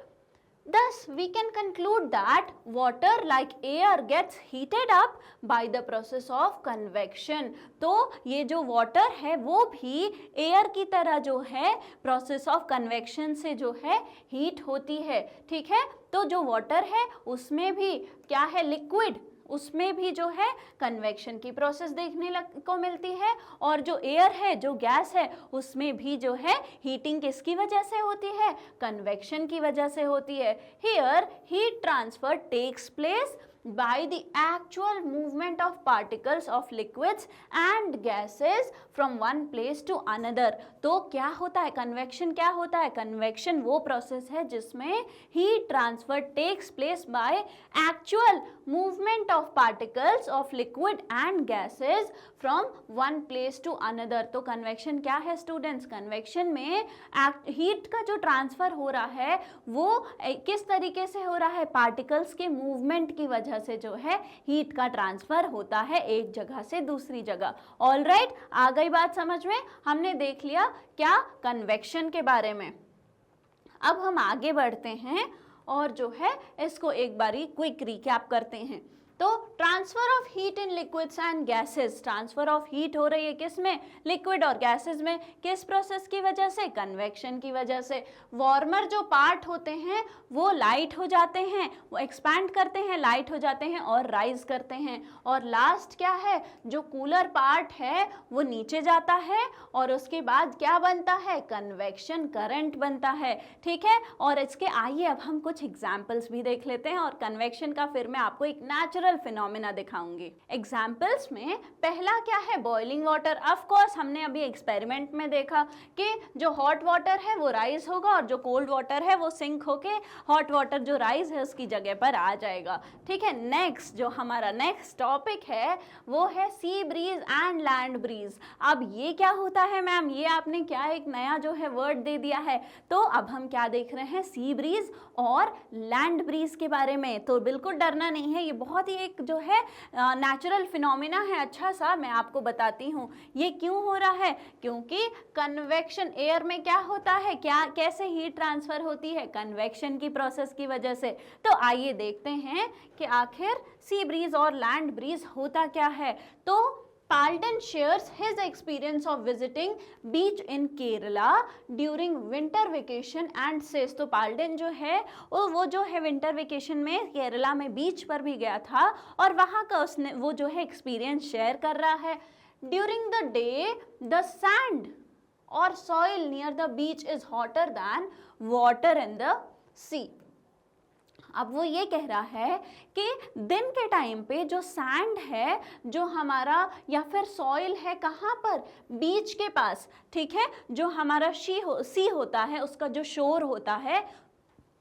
thus we can conclude that water like air gets heated up by the process of convection। तो ये जो वाटर है वो भी एयर की तरह जो है प्रोसेस ऑफ कन्वेक्शन से जो है हीट होती है। ठीक है, तो जो वाटर है उसमें भी क्या है, लिक्विड, उसमें भी जो है कन्वेक्शन की प्रोसेस देखने को मिलती है। और जो एयर है, जो गैस है, उसमें भी जो है हीटिंग किसकी वजह से होती है? कन्वेक्शन की वजह से होती है। Here heat transfer takes place by the actual movement of particles of liquids and gases from one place to another। तो क्या होता है, कन्वेक्शन क्या होता है? कन्वेक्शन वो प्रोसेस है जिसमें heat transfer takes place by actual movement of particles of liquid and gases from one place to another. तो कन्वेक्शन क्या है स्टूडेंट्स? कन्वेक्शन में हीट का जो ट्रांसफर हो रहा है वो किस तरीके से हो रहा है? पार्टिकल्स के मूवमेंट की वजह से जो है हीट का ट्रांसफर होता है एक जगह से दूसरी जगह। ऑलराइट, आ गई बात समझ में? हमने देख लिया क्या, कन्वेक्शन के बारे में। अब हम आगे बढ़ते हैं और जो है इसको एक बारी क्विक रिकैप करते हैं। तो transfer of heat in liquids and gases, transfer of heat हो रही है किस में? लिक्विड और गैसेस में। किस प्रोसेस की वजह से? कन्वेक्शन की वजह से। वार्मर जो पार्ट होते हैं वो लाइट हो जाते हैं, वो एक्सपैंड करते हैं, लाइट हो जाते हैं और राइज करते हैं। और लास्ट क्या है, जो कूलर पार्ट है वो नीचे जाता है और उसके बाद क्या बनता है? कन्वेक्शन करंट बनता है। ठीक है, और इसके आइए अब हम कुछ एग्जाम्पल्स भी देख लेते हैं और कन्वेक्शन का फिर मैं आपको एक नेचुरल फिनोमेना दिखाऊंगी। एग्जाम्पल्स में पहला क्या है? Boiling water. ऑफ कोर्स हमने अभी एक्सपेरिमेंट में देखा कि जो हॉट वाटर है वो राइज होगा और जो कोल्ड वाटर है वो सिंक होके हॉट वाटर जो राइज है उसकी जगह पर आ जाएगा। ठीक है, नेक्स्ट जो हमारा नेक्स्ट टॉपिक है वो है sea breeze and land breeze. अब ये क्या होता है मैम? ये आपने क्या एक नया जो है वर्ड दे दिया है। तो अब हम क्या देख रहे हैं? सी ब्रीज और लैंड ब्रीज के बारे में। तो बिल्कुल डरना नहीं है, ये बहुत ही एक जो है नेचुरल फिनोमेना है। अच्छा सा मैं आपको बताती हूँ ये क्यों हो रहा है। क्योंकि कन्वेक्शन, एयर में क्या होता है, क्या कैसे हीट ट्रांसफर होती है? कन्वेक्शन की प्रोसेस की वजह से। तो आइए देखते हैं कि आखिर सी ब्रीज और लैंड ब्रीज होता क्या है। तो Palden shares his experience of visiting beach in Kerala during winter vacation and says, तो Palden जो है वो जो है विंटर वेकेशन में केरला में बीच पर भी गया था और वहाँ का उसने वो जो है एक्सपीरियंस शेयर कर रहा है। During the day the sand or soil near the beach is hotter than water in the sea। अब वो ये कह रहा है कि दिन के टाइम पे जो सैंड है, जो हमारा या फिर सॉइल है, कहाँ पर? बीच के पास। ठीक है, जो हमारा सी होता है, उसका जो शोर होता है,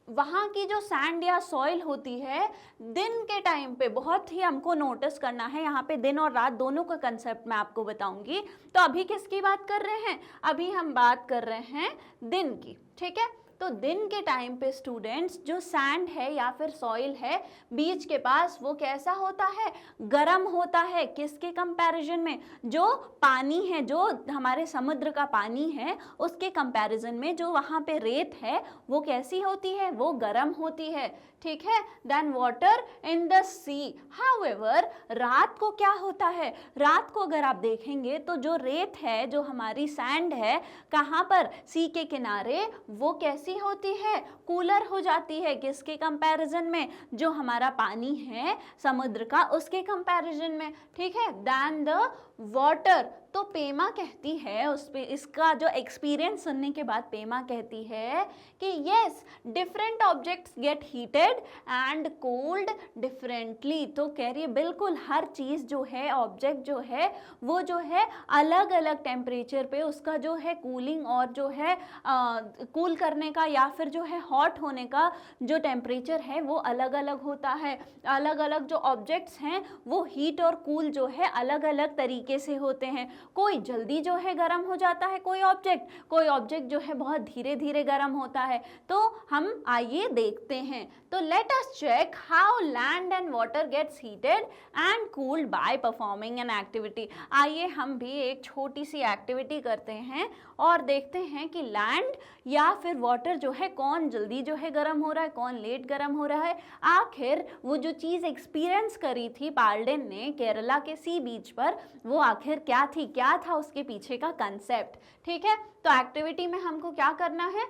वहाँ की जो सैंड या सॉइल होती है दिन के टाइम पे, बहुत ही हमको नोटिस करना है। यहाँ पे दिन और रात दोनों का कंसेप्ट मैं आपको बताऊंगी। तो अभी किसकी बात कर रहे हैं? अभी हम बात कर रहे हैं दिन की। ठीक है, तो दिन के टाइम पे स्टूडेंट्स जो सैंड है या फिर सॉइल है बीच के पास वो कैसा होता है, गर्म होता है। किसके कंपैरिजन में, जो पानी है, जो हमारे समुद्र का पानी है उसके कंपैरिजन में जो वहाँ पे रेत है वो कैसी होती है, वो गर्म होती है, ठीक है। Then water in the sea, however रात को क्या होता है, रात को अगर आप देखेंगे तो जो रेत है, जो हमारी सैंड है, कहाँ पर, सी के किनारे, वो कैसी होती है, कूलर हो जाती है। किसके कंपैरिजन में, जो हमारा पानी है समुद्र का उसके कंपैरिजन में, ठीक है। देन द वाटर, तो पेमा कहती है उस पे, इसका जो एक्सपीरियंस सुनने के बाद पेमा कहती है कि yes different objects gate heated and cold differently. तो कह रही है बिल्कुल हर चीज़ जो है, ऑब्जेक्ट जो है वो जो है अलग अलग टेम्परेचर पे उसका जो है कूलिंग और जो है कूल करने का या फिर जो है हॉट होने का जो टेम्परेचर है वो अलग अलग होता है। अलग अलग जो ऑब्जेक्ट्स हैं वो हीट और कूल जो है अलग अलग तरीके से होते हैं। कोई जल्दी जो है गर्म हो जाता है, कोई ऑब्जेक्ट जो है बहुत धीरे धीरे गर्म होता है। तो हम आइए देखते हैं। तो let us check how land and water gets heated and cooled by performing an activity. आइए हम भी एक छोटी सी एक्टिविटी करते हैं और देखते हैं कि लैंड या फिर वाटर जो है कौन जल्दी जो है गर्म हो रहा है, कौन लेट गर्म हो रहा है। आखिर वो जो चीज़ एक्सपीरियंस करी थी पाल्डेन ने केरला के सी बीच पर, वो आखिर क्या थी, क्या था उसके पीछे का कंसेप्ट, ठीक है। तो एक्टिविटी में हमको क्या करना है,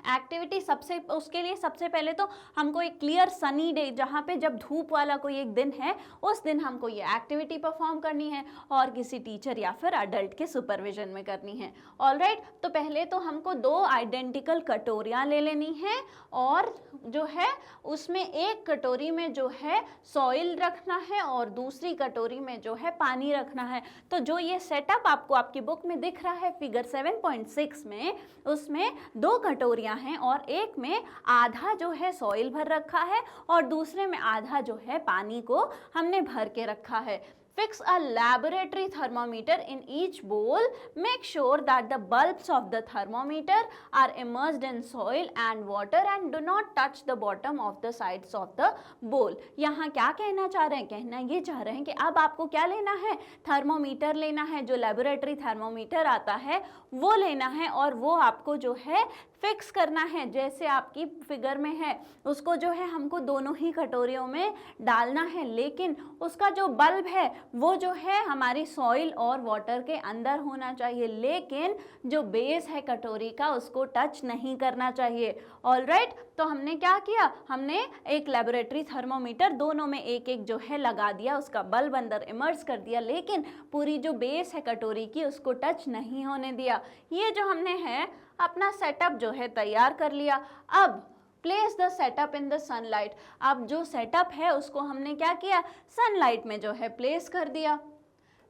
एक्टिविटी उसके लिए सबसे पहले तो हमको एक क्लियर सनी डे, जहाँ पे जब धूप वाला कोई एक दिन है उस दिन हमको ये एक्टिविटी परफॉर्म करनी है और किसी टीचर या फिर अडल्ट के सुपरविजन में करनी है। ऑलराइट, तो पहले तो हमको 2 आइडेंटिकल कटोरियाँ ले लेनी है और जो है उसमें एक कटोरी में जो है सॉइल रखना है और दूसरी कटोरी में जो है पानी रखना है। तो जो ये सेटअप आपको आपकी बुक में दिख रहा है फिगर 7.6 में, उसमें 2 कटोरियाँ हैं और एक में आधा जो है सॉइल भर रखा है और दूसरे में आधा जो है पानी को हमने भर के रखा है। Fix a laboratory thermometer in each bowl. Make sure that the bulbs of the thermometer are immersed in soil and water and do not touch the bottom of the sides of the bowl. यहाँ क्या कहना चाह रहे हैं, कहना ये चाह रहे हैं कि अब आपको क्या लेना है, थर्मोमीटर लेना है, जो लेबोरेटरी थर्मोमीटर आता है वो लेना है और वो आपको जो है फिक्स करना है जैसे आपकी फिगर में है। उसको जो है हमको दोनों ही कटोरियों में डालना है, लेकिन उसका जो बल्ब है वो जो है हमारी सॉइल और वाटर के अंदर होना चाहिए, लेकिन जो बेस है कटोरी का उसको टच नहीं करना चाहिए। ऑलराइट, तो हमने क्या किया, हमने एक लेबोरेटरी थर्मोमीटर दोनों में एक एक जो है लगा दिया, उसका बल्ब अंदर इमर्ज कर दिया, लेकिन पूरी जो बेस है कटोरी की उसको टच नहीं होने दिया। ये जो हमने है अपना सेटअप जो है तैयार कर लिया। अब place the setup in the sunlight. अब जो सेटअप है उसको हमने क्या किया, सनलाइट में जो है प्लेस कर दिया।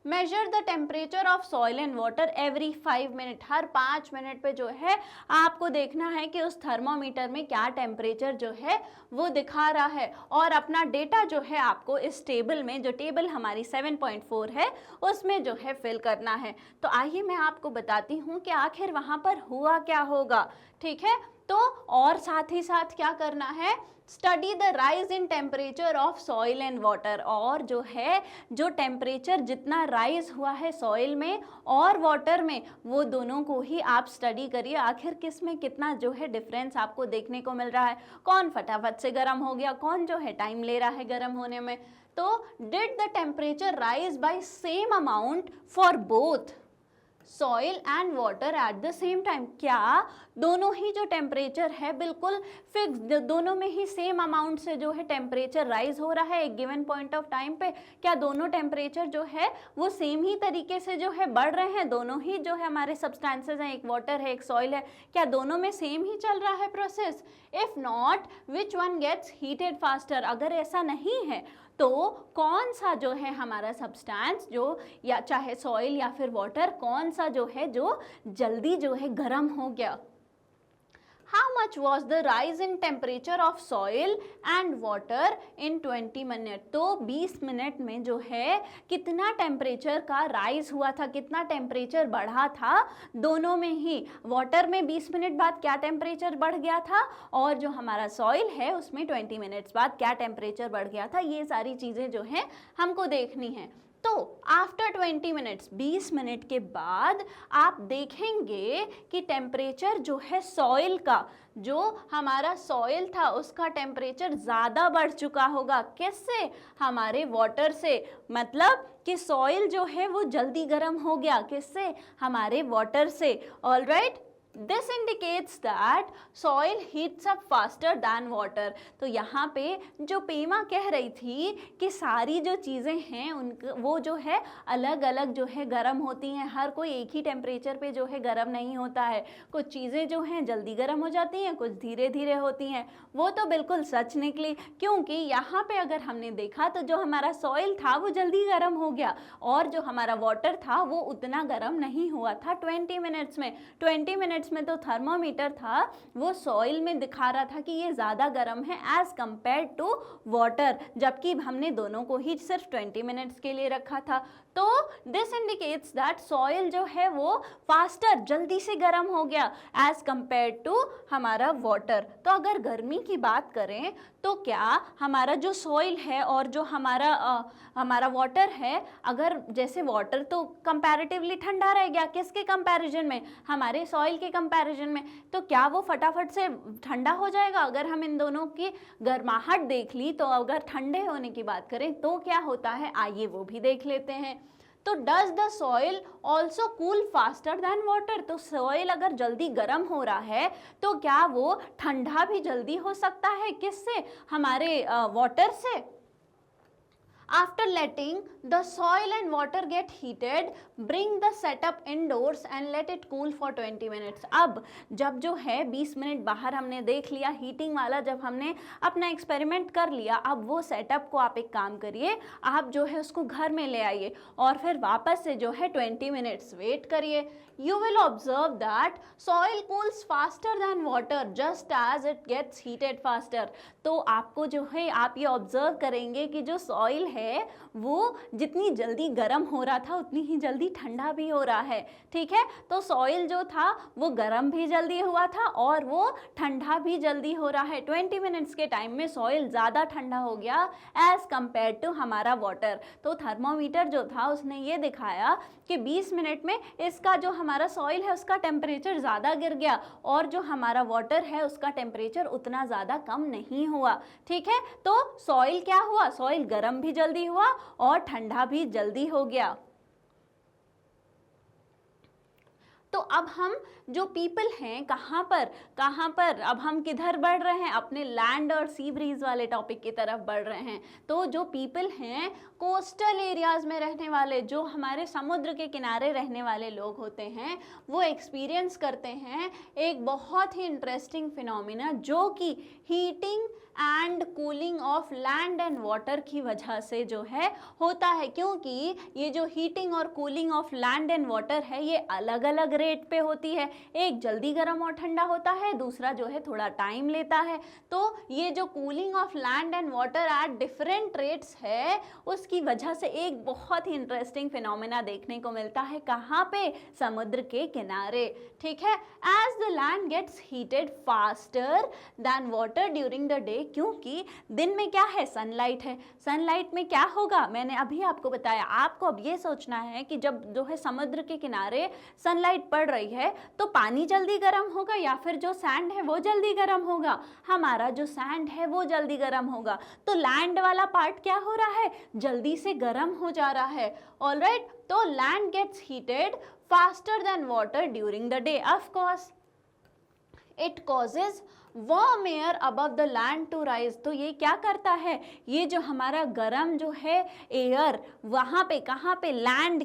Measure the temperature of soil and water every 5 minute. Her 5 minute पे जो है आपको देखना है कि उस थर्मोमीटर में क्या टेम्परेचर जो है वो दिखा रहा है और अपना डेटा जो है आपको इस टेबल में, जो टेबल हमारी 7.4 है उसमें जो है फिल करना है। तो आइए मैं आपको बताती हूँ कि आखिर वहाँ पर हुआ क्या होगा, ठीक है। तो और साथ ही साथ क्या करना है, study the rise in temperature of soil and water. और जो है जो टेम्परेचर जितना राइज हुआ है सॉइल में और वाटर में वो दोनों को ही आप स्टडी करिए, आखिर किस में कितना जो है डिफरेंस आपको देखने को मिल रहा है, कौन फटाफट से गर्म हो गया, कौन जो है टाइम ले रहा है गर्म होने में। तो did the temperature rise by same amount for both soil and water at the same time. क्या दोनों ही जो टेम्परेचर है बिल्कुल फिक्स, दोनों में ही सेम अमाउंट से जो है टेम्परेचर राइज हो रहा है एक गिवन पॉइंट ऑफ टाइम पे, क्या दोनों टेम्परेचर जो है वो सेम ही तरीके से जो है बढ़ रहे हैं, दोनों ही जो है हमारे सब्सटेंसेस हैं, एक वाटर है एक सॉइल है, क्या दोनों में सेम ही चल रहा है process. If not, which one gets heated faster. अगर ऐसा नहीं है तो कौन सा जो है हमारा सब्सटेंस जो, या चाहे सॉइल या फिर वाटर, कौन सा जो है जो जल्दी जो है गर्म हो गया। How much was the rise in temperature of soil and water in 20 minute. तो 20 मिनट में जो है कितना टेम्परेचर का राइज हुआ था, कितना टेम्परेचर बढ़ा था दोनों में ही। वाटर में 20 मिनट बाद क्या टेम्परेचर बढ़ गया था और जो हमारा सॉइल है उसमें 20 मिनट्स बाद क्या टेम्परेचर बढ़ गया था, ये सारी चीज़ें जो हैं हमको देखनी है। तो आफ्टर 20 मिनट्स, 20 मिनट के बाद आप देखेंगे कि टेम्परेचर जो है सॉइल का, जो हमारा सॉइल था उसका टेम्परेचर ज़्यादा बढ़ चुका होगा। किससे? हमारे वाटर से। मतलब कि सॉइल जो है वो जल्दी गर्म हो गया। किससे? हमारे वाटर से। All right, this indicates that soil heats up faster than water. तो यहाँ पे जो पेमा कह रही थी कि सारी जो चीज़ें हैं वो जो है अलग अलग जो है गर्म होती हैं, हर कोई एक ही टेम्परेचर पे जो है गर्म नहीं होता है। कुछ चीज़ें जो हैं जल्दी गर्म हो जाती हैं, कुछ धीरे धीरे होती हैं। वो तो बिल्कुल सच निकली, क्योंकि यहाँ पे अगर हमने देखा तो जो हमारा सॉइल था वो जल्दी गर्म हो गया और जो हमारा वाटर था वो उतना गर्म नहीं हुआ था 20 मिनट्स में। 20 मिनट्स में तो थर्मामीटर था वो सॉइल में दिखा रहा था कि ये ज़्यादा गर्म है एज कंपेयर टू वाटर, जबकि हमने दोनों को ही सिर्फ 20 मिनट्स के लिए रखा था। तो दिस इंडिकेट्स दैट सॉइल जो है वो फास्टर, जल्दी से गर्म हो गया एज कंपेयर टू हमारा वाटर। तो अगर गर्मी की बात करें तो क्या हमारा जो सॉइल है और जो हमारा वाटर है, अगर जैसे वाटर तो कंपैरेटिवली ठंडा रह गया, किसके कंपैरिजन में? हमारे सॉइल के कंपैरिजन में। तो क्या वो फटाफट से ठंडा हो जाएगा? अगर हम इन दोनों की गर्माहट देख ली तो अगर ठंडे होने की बात करें तो क्या होता है, आइए वो भी देख लेते हैं। तो does the soil also cool faster than water. तो सॉइल अगर जल्दी गर्म हो रहा है तो क्या वो ठंडा भी जल्दी हो सकता है? किससे? हमारे वाटर से। After letting the soil and water get heated, bring the setup indoors and let it cool for 20 minutes. अब जब जो है 20 मिनट बाहर हमने देख लिया हीटिंग वाला, जब हमने अपना एक्सपेरिमेंट कर लिया, अब वो सेटअप को आप एक काम करिए, आप जो है उसको घर में ले आइए और फिर वापस से जो है 20 मिनट्स वेट करिए। You will observe that soil cools faster than water just as it gets heated faster. तो आपको जो है आप ये ऑब्जर्व करेंगे कि जो सॉइल है वो जितनी जल्दी गर्म हो रहा था उतनी ही जल्दी ठंडा भी हो रहा है। ठीक है, तो सॉइल जो था वो गर्म भी जल्दी हुआ था और वो ठंडा भी जल्दी हो रहा है। 20 मिनट्स के टाइम में सॉइल ज़्यादा ठंडा हो गया एज कंपेयर टू हमारा वाटर। तो थर्मोमीटर जो था उसने ये दिखाया कि 20 मिनट में इसका जो हमारा सॉइल है उसका टेम्परेचर ज़्यादा गिर गया और जो हमारा वाटर है उसका टेम्परेचर उतना ज़्यादा कम नहीं हुआ। ठीक है, तो सॉइल क्या हुआ? सॉइल गर्म भी जल्दी हुआ और ठंडा भी जल्दी हो गया। तो अब हम जो पीपल हैं कहाँ पर अब हम किधर बढ़ रहे हैं? अपने लैंड और सी ब्रीज वाले टॉपिक की तरफ बढ़ रहे हैं। तो जो पीपल हैं कोस्टल एरियाज़ में रहने वाले, जो हमारे समुद्र के किनारे रहने वाले लोग होते हैं, वो एक्सपीरियंस करते हैं एक बहुत ही इंटरेस्टिंग फिनोमिना जो कि heating and cooling of land and water की वजह से जो है होता है। क्योंकि ये जो हीटिंग और cooling of land and water है ये अलग अलग रेट पे होती है। एक जल्दी गर्म और ठंडा होता है, दूसरा जो है थोड़ा टाइम लेता है। तो ये जो cooling of land and water at different rates है उसकी वजह से एक बहुत ही इंटरेस्टिंग फिनोमेना देखने को मिलता है। कहाँ पे? समुद्र के किनारे। ठीक है, as the land gets heated faster than water during the day, क्योंकि दिन में क्या है? सनलाइट है। सनलाइट में क्या होगा? मैंने अभी आपको बताया। आपको अब ये सोचना है कि जब जो है समुद्र के किनारे सनलाइट पड़ रही है तो पानी जल्दी गर्म होगा या फिर जो सैंड है वो जल्दी गर्म होगा? हमारा जो सैंड है वो जल्दी गर्म होगा। तो लैंड वाला पार्ट क्या हो रहा है? जल्दी से गर्म हो जा रहा है। ऑलराइट, तो land gets heated faster than water during the day. Of course, it causes warm air above the land to rise. तो ये क्या करता है? ये जो हमारा गर्म जो है एयर वहाँ पे, कहाँ पे? लैंड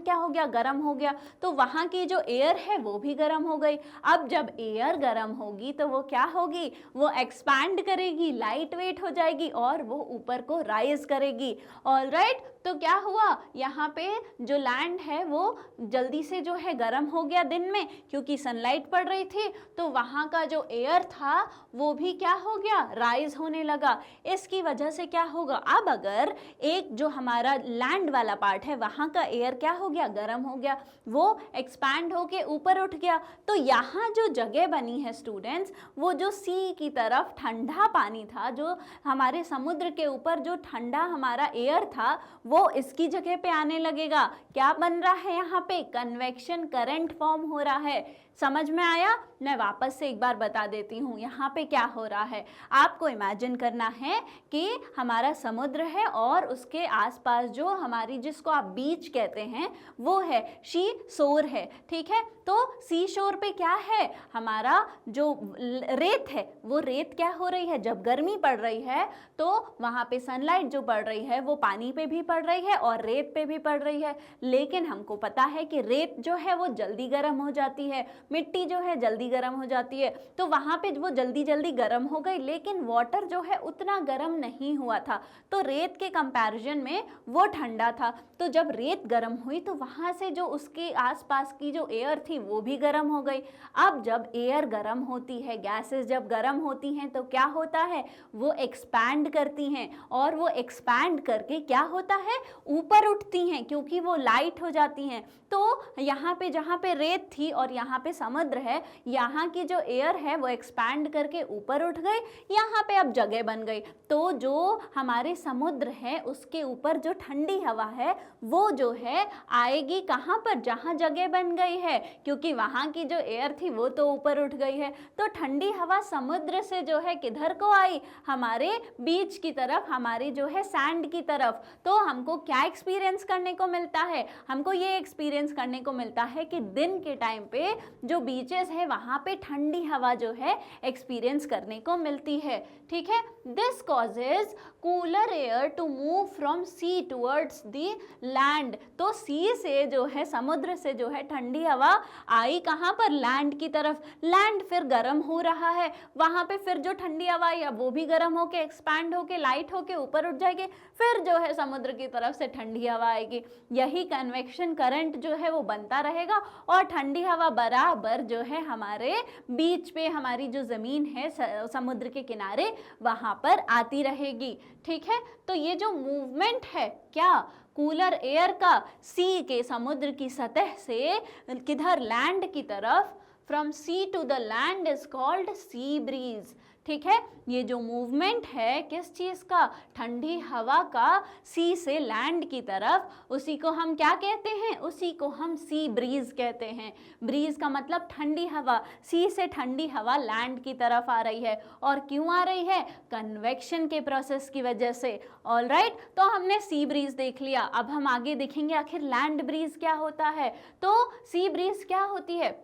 क्या हो गया? गर्म हो गया। तो वहाँ की जो एयर है वो भी गर्म हो गई। अब जब एयर गर्म होगी तो वो क्या होगी? वो एक्सपैंड करेगी, लाइट वेट हो जाएगी और वो ऊपर को राइज करेगी। ऑलराइट, तो क्या हुआ, यहाँ पे जो लैंड है वो जल्दी से जो है गर्म हो गया दिन में, क्योंकि सनलाइट पड़ रही थी, तो वहाँ का जो एयर था वो भी क्या हो गया, राइज होने लगा। इसकी वजह से क्या होगा, अब अगर एक जो हमारा लैंड वाला पार्ट है वहाँ का एयर क्या हो गया, गर्म हो गया, वो एक्सपैंड होके ऊपर उठ गया। तो यहाँ जो जगह बनी है स्टूडेंट्स, वो जो सी की तरफ ठंडा पानी था, जो हमारे समुद्र के ऊपर जो ठंडा हमारा एयर था, वो इसकी जगह पे आने लगेगा। क्या बन रहा है यहाँ पे, कन्वेक्शन करंट फॉर्म हो रहा है। समझ में आया? मैं वापस से एक बार बता देती हूँ यहाँ पे क्या हो रहा है। आपको इमेजिन करना है कि हमारा समुद्र है और उसके आसपास जो हमारी, जिसको आप बीच कहते हैं, वो है सी शोर है, ठीक है। तो सी शोर पे क्या है, हमारा जो रेत है, वो रेत क्या हो रही है, जब गर्मी पड़ रही है तो वहाँ पे सनलाइट जो पड़ रही है वो पानी पे भी पड़ रही है और रेत पे भी पड़ रही है। लेकिन हमको पता है कि रेत जो है वो जल्दी गर्म हो जाती है, मिट्टी जो है जल्दी गर्म हो जाती है, तो वहाँ पे वो जल्दी जल्दी गर्म हो गई, लेकिन वाटर जो है उतना गर्म नहीं हुआ था, तो रेत के कंपैरिजन में वो ठंडा था। तो जब रेत गर्म हुई तो वहाँ से जो उसके आसपास की जो एयर थी वो भी गर्म हो गई। अब जब एयर गर्म होती है, गैसेस जब गर्म होती हैं, तो क्या होता है, वो एक्सपैंड करती हैं, और वो एक्सपैंड करके क्या होता है, ऊपर उठती हैं, क्योंकि वो लाइट हो जाती हैं। तो यहाँ पे जहाँ पे रेत थी और यहाँ पे समुद्र है, यहाँ की जो एयर है वो एक्सपैंड करके ऊपर उठ गई, यहाँ पे अब जगह बन गई। तो जो हमारे समुद्र है उसके ऊपर जो ठंडी हवा है वो जो है आएगी कहाँ पर, जहाँ जगह बन गई है, क्योंकि वहाँ की जो एयर थी वो तो ऊपर उठ गई है। तो ठंडी हवा समुद्र से जो है किधर को आई, हमारे बीच की तरफ, हमारी जो है सैंड की तरफ। तो हमको क्या एक्सपीरियंस करने को मिलता है, हमको ये एक्सपीरियंस करने को मिलता है कि दिन के टाइम पे जो बीचेस है वहाँ पे ठंडी हवा जो है एक्सपीरियंस करने को मिलती है, ठीक है। This causes cooler air to move from sea towards the land. तो सी से जो है, समुद्र से जो है ठंडी हवा आई कहाँ पर, लैंड की तरफ। लैंड फिर गर्म हो रहा है, वहाँ पे फिर जो ठंडी हवा आई अब वो भी गर्म होके एक्सपैंड होके लाइट होके ऊपर उठ जाएगी, फिर जो है समुद्र की तरफ से ठंडी हवा आएगी। यही कन्वेक्शन करंट जो है वो बनता रहेगा, और ठंडी हवा बराबर जो है हमारे बीच पे, हमारी जो ज़मीन है समुद्र के किनारे, वहाँ पर आती रहेगी, ठीक है। तो ये जो मूवमेंट है क्या, कूलर एयर का सी के, समुद्र की सतह से किधर, लैंड की तरफ, from sea to the land is called sea breeze, ठीक है। ये जो मूवमेंट है किस चीज़ का, ठंडी हवा का सी से लैंड की तरफ, उसी को हम क्या कहते हैं, उसी को हम सी ब्रीज कहते हैं। ब्रीज का मतलब ठंडी हवा, सी से ठंडी हवा लैंड की तरफ आ रही है, और क्यों आ रही है, कन्वेक्शन के प्रोसेस की वजह से। ऑल राइट, तो हमने सी ब्रीज देख लिया, अब हम आगे देखेंगे आखिर लैंड ब्रीज क्या होता है। तो सी ब्रीज क्या होती है,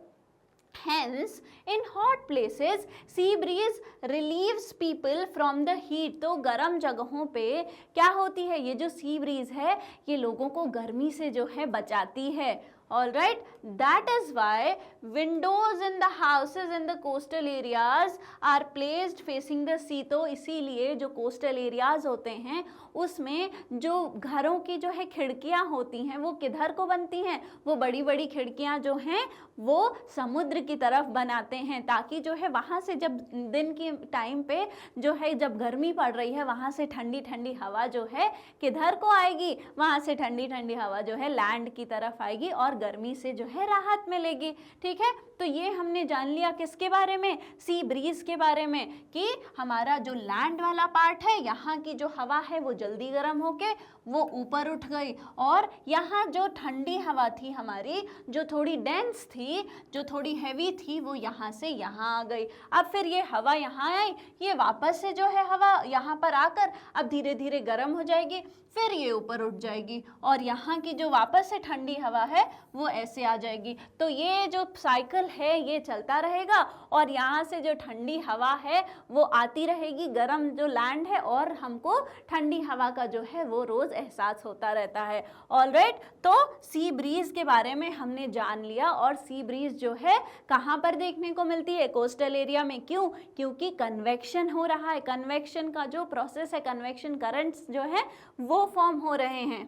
Hence, in hot places, sea breeze relieves people from the heat. तो गर्म जगहों पे क्या होती है, ये जो सी ब्रीज है ये लोगों को गर्मी से जो है बचाती है। All right, that is why windows in the houses in the coastal areas are placed facing the sea. तो इसीलिए जो coastal areas होते हैं उसमें जो घरों की जो है खिड़कियां होती हैं वो किधर को बनती हैं, वो बड़ी बड़ी खिड़कियां जो हैं वो समुद्र की तरफ बनाते हैं, ताकि जो है वहाँ से जब दिन की टाइम पे जो है जब गर्मी पड़ रही है वहाँ से ठंडी ठंडी हवा जो है किधर को आएगी, वहाँ से ठंडी ठंडी हवा जो है लैंड की तरफ आएगी और गर्मी से जो है राहत मिलेगी, ठीक है। तो ये हमने जान लिया किसके बारे में, सी ब्रीज के बारे में, कि हमारा जो लैंड वाला पार्ट है यहाँ की जो हवा है वो जल्दी गर्म होके वो ऊपर उठ गई, और यहाँ जो ठंडी हवा थी हमारी, जो थोड़ी डेंस थी, जो थोड़ी हैवी थी, वो यहाँ से यहाँ आ गई। अब फिर ये हवा यहाँ आई, ये वापस से जो है हवा यहाँ पर आकर अब धीरे धीरे गर्म हो जाएगी, फिर ये ऊपर उठ जाएगी, और यहाँ की जो वापस से ठंडी हवा है वो ऐसे आ जाएगी। तो ये जो साइकिल है ये चलता रहेगा, और यहाँ से जो ठंडी हवा है वो आती रहेगी, गर्म जो लैंड है, और हमको ठंडी हवा का जो है वो रोज़ एहसास होता रहता है। ऑलराइट, तो सी ब्रीज के बारे में हमने जान लिया, और सी ब्रीज जो है कहाँ पर देखने को मिलती है, कोस्टल एरिया में। क्यों? क्योंकि कन्वेक्शन हो रहा है, कन्वेक्शन का जो प्रोसेस है, कन्वेक्शन करंट्स जो है वो फॉर्म हो रहे हैं।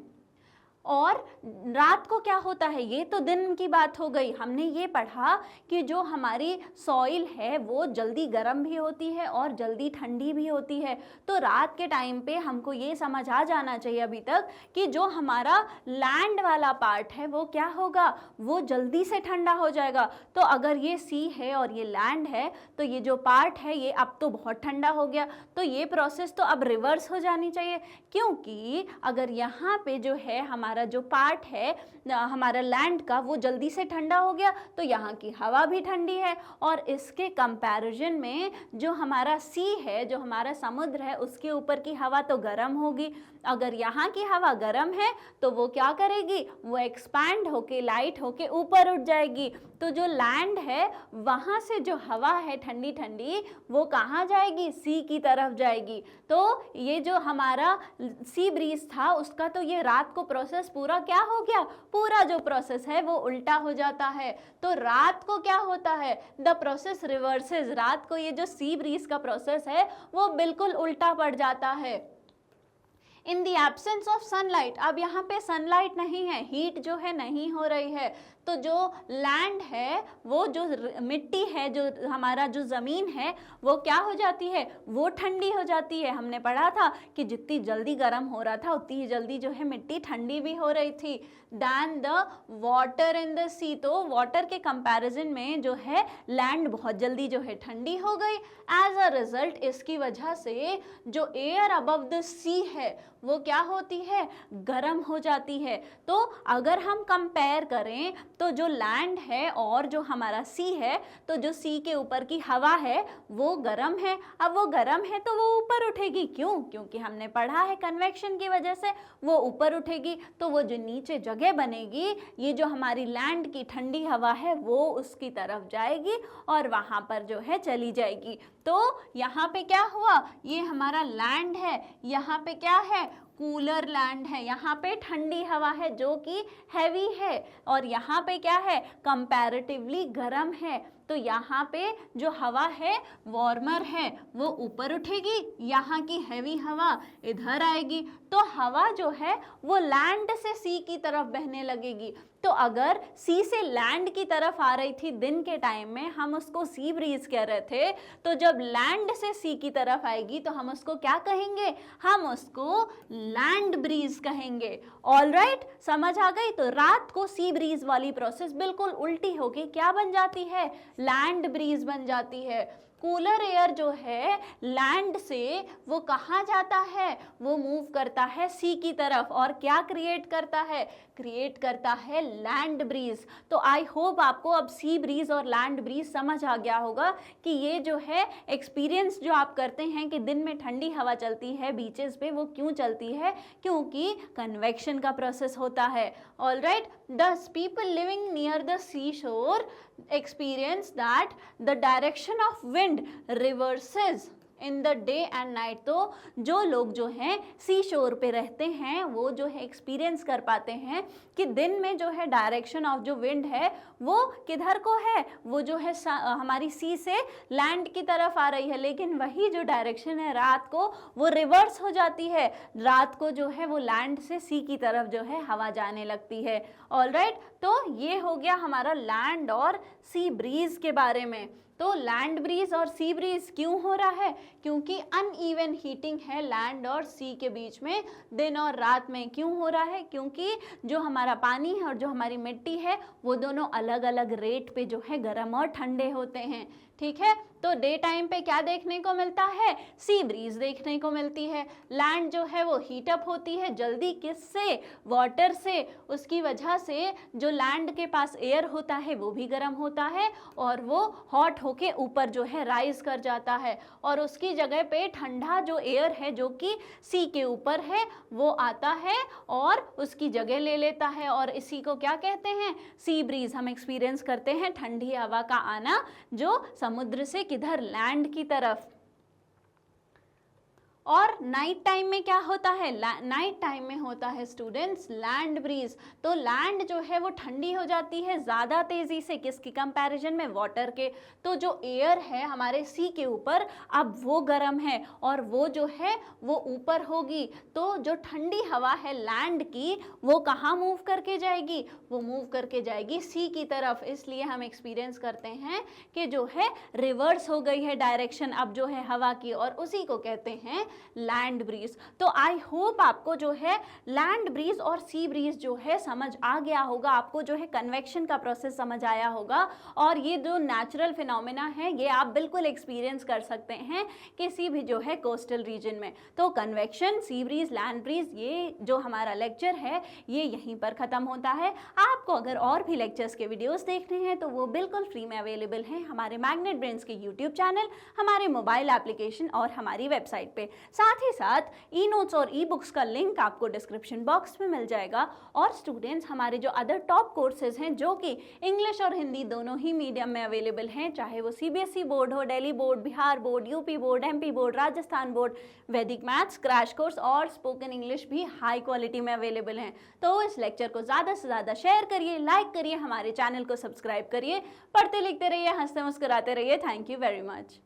और रात को क्या होता है, ये तो दिन की बात हो गई। हमने ये पढ़ा कि जो हमारी सॉइल है वो जल्दी गर्म भी होती है और जल्दी ठंडी भी होती है। तो रात के टाइम पे हमको ये समझ आ जाना चाहिए अभी तक कि जो हमारा लैंड वाला पार्ट है वो क्या होगा, वो जल्दी से ठंडा हो जाएगा। तो अगर ये सी है और ये लैंड है तो ये जो पार्ट है ये अब तो बहुत ठंडा हो गया। तो ये प्रोसेस तो अब रिवर्स हो जानी चाहिए, क्योंकि अगर यहाँ पे जो है हमारा जो पार्ट है हमारा लैंड का वो जल्दी से ठंडा हो गया तो यहाँ की हवा भी ठंडी है। और इसके कंपैरिजन में जो हमारा सी है, जो हमारा समुद्र है, उसके ऊपर की हवा तो गर्म होगी। अगर यहाँ की हवा गर्म है तो वो क्या करेगी, वो एक्सपैंड होके लाइट होके ऊपर उठ जाएगी। तो जो लैंड है वहाँ से जो हवा है ठंडी ठंडी वो कहाँ जाएगी, सी की तरफ जाएगी। तो ये जो हमारा सी ब्रीज था उसका तो ये रात को प्रोसेस पूरा क्या हो गया, पूरा जो प्रोसेस है वो उल्टा हो जाता है। तो रात को क्या होता है, द प्रोसेस रिवर्सेस। रात को ये जो सी ब्रीज का प्रोसेस है वो बिल्कुल उल्टा पड़ जाता है। In the absence of sunlight, अब यहाँ पे सनलाइट नहीं है, हीट जो है नहीं हो रही है, तो जो लैंड है वो जो मिट्टी है, जो हमारा जो ज़मीन है वो क्या हो जाती है, वो ठंडी हो जाती है। हमने पढ़ा था कि जितनी जल्दी गर्म हो रहा था उतनी ही जल्दी जो है मिट्टी ठंडी भी हो रही थी। Than the water in the sea, तो वाटर के कंपैरिजन में जो है लैंड बहुत जल्दी जो है ठंडी हो गई। एज अ रिजल्ट इसकी वजह से जो एयर अबव द सी है वो क्या होती है, गर्म हो जाती है। तो अगर हम कंपेयर करें तो जो लैंड है और जो हमारा सी है, तो जो सी के ऊपर की हवा है वो गर्म है। अब वो गर्म है तो वो ऊपर उठेगी, क्यों, क्योंकि हमने पढ़ा है कन्वेक्शन की वजह से वो ऊपर उठेगी। तो वो जो नीचे जगह बनेगी, ये जो हमारी लैंड की ठंडी हवा है वो उसकी तरफ जाएगी और वहाँ पर जो है चली जाएगी। तो यहाँ पे क्या हुआ, ये हमारा लैंड है, यहाँ पे क्या है, कूलर लैंड है, यहाँ पे ठंडी हवा है जो कि हैवी है, और यहाँ पे क्या है, कंपैरेटिवली गर्म है। तो यहाँ पे जो हवा है वार्मर है वो ऊपर उठेगी, यहाँ की हैवी हवा इधर आएगी। तो हवा जो है वो लैंड से सी की तरफ बहने लगेगी। तो अगर सी से लैंड की तरफ आ रही थी दिन के टाइम में, हम उसको सी ब्रीज कह रहे थे, तो जब लैंड से सी की तरफ आएगी तो हम उसको क्या कहेंगे, हम उसको लैंड ब्रीज कहेंगे। ऑलराइट, समझ आ गई। तो रात को सी ब्रीज वाली प्रोसेस बिल्कुल उल्टी होके क्या बन जाती है, लैंड ब्रीज बन जाती है। कूलर एयर जो है लैंड से वो कहाँ जाता है, वो मूव करता है सी की तरफ और क्या क्रिएट करता है, क्रिएट करता है लैंड ब्रीज। तो आई होप आपको अब सी ब्रीज और लैंड ब्रीज समझ आ गया होगा कि ये जो है एक्सपीरियंस जो आप करते हैं कि दिन में ठंडी हवा चलती है बीचेस पे, वो क्यों चलती है, क्योंकि कन्वेक्शन का प्रोसेस होता है। Alright, thus people living near the seashore experience that the direction of wind reverses in the day and night. तो जो लोग जो हैं सी शोर पे रहते हैं वो जो है एक्सपीरियंस कर पाते हैं कि दिन में जो है डायरेक्शन ऑफ जो विंड है वो किधर को है, वो जो है हमारी सी से लैंड की तरफ आ रही है, लेकिन वही जो डायरेक्शन है रात को वो रिवर्स हो जाती है। रात को जो है वो लैंड से सी की तरफ जो है हवा जाने लगती है। ऑलराइट, तो ये हो गया हमारा लैंड और सी ब्रीज के बारे में। तो लैंड ब्रीज और सी ब्रीज क्यों हो रहा है, क्योंकि अनइवन हीटिंग है लैंड और सी के बीच में दिन और रात में। क्यों हो रहा है, क्योंकि जो हमारा पानी है और जो हमारी मिट्टी है वो दोनों अलग अलग रेट पे जो है गर्म और ठंडे होते हैं। ठीक है, तो डे टाइम पे क्या देखने को मिलता है, सी ब्रीज देखने को मिलती है। लैंड जो है वो हीटअप होती है जल्दी, किससे, वाटर से। उसकी वजह से जो लैंड के पास एयर होता है वो भी गर्म होता है और वो हॉट होके ऊपर जो है राइज कर जाता है, और उसकी जगह पे ठंडा जो एयर है जो कि सी के ऊपर है वो आता है और उसकी जगह ले लेता है, और इसी को क्या कहते हैं, सी ब्रीज। हम एक्सपीरियंस करते हैं ठंडी हवा का आना जो समुद्र से किधर, लैंड की तरफ। और नाइट टाइम में क्या होता है, नाइट टाइम में होता है स्टूडेंट्स लैंड ब्रीज। तो लैंड जो है वो ठंडी हो जाती है ज़्यादा तेज़ी से, किसकी कंपैरिजन में, वाटर के। तो जो एयर है हमारे सी के ऊपर अब वो गर्म है और वो जो है वो ऊपर होगी। तो जो ठंडी हवा है लैंड की वो कहाँ मूव करके जाएगी, वो मूव करके जाएगी सी की तरफ। इसलिए हम एक्सपीरियंस करते हैं कि जो है रिवर्स हो गई है डायरेक्शन अब जो है हवा की, और उसी को कहते हैं लैंड ब्रीज। तो आई होप आपको जो है लैंड ब्रीज और सी ब्रीज जो है समझ आ गया होगा, आपको जो है कन्वेक्शन का प्रोसेस समझ आया होगा, और ये जो नेचुरल फिनोमेना है ये आप बिल्कुल एक्सपीरियंस कर सकते हैं किसी भी जो है कोस्टल रीजन में। तो convection, sea breeze, land breeze, ये जो हमारा लेक्चर है ये यहीं पर ख़त्म होता है। आपको अगर और भी लेक्चर्स के वीडियोस देखने हैं तो वो बिल्कुल फ्री में अवेलेबल हैं हमारे मैग्नेट ब्रेन्स के यूट्यूब चैनल, हमारे मोबाइल एप्लीकेशन और हमारी वेबसाइट पे। साथ ही साथ ई नोट्स और ई बुक्स का लिंक आपको डिस्क्रिप्शन बॉक्स में मिल जाएगा। और स्टूडेंट्स हमारे जो अदर टॉप कोर्सेज हैं जो कि इंग्लिश और हिंदी दोनों ही मीडियम में अवेलेबल हैं, चाहे वो सीबीएसई बोर्ड हो, Delhi board, Bihar board, UP board, MP board, Rajasthan board, वैदिक मैथ्स, क्रैश कोर्स और स्पोकन इंग्लिश भी हाई क्वालिटी में अवेलेबल हैं। तो इस लेक्चर को ज़्यादा से ज़्यादा शेयर करिए, लाइक करिए, हमारे चैनल को सब्सक्राइब करिए, पढ़ते लिखते रहिए, हंसते मुस्कुराते रहिए। Thank you very much.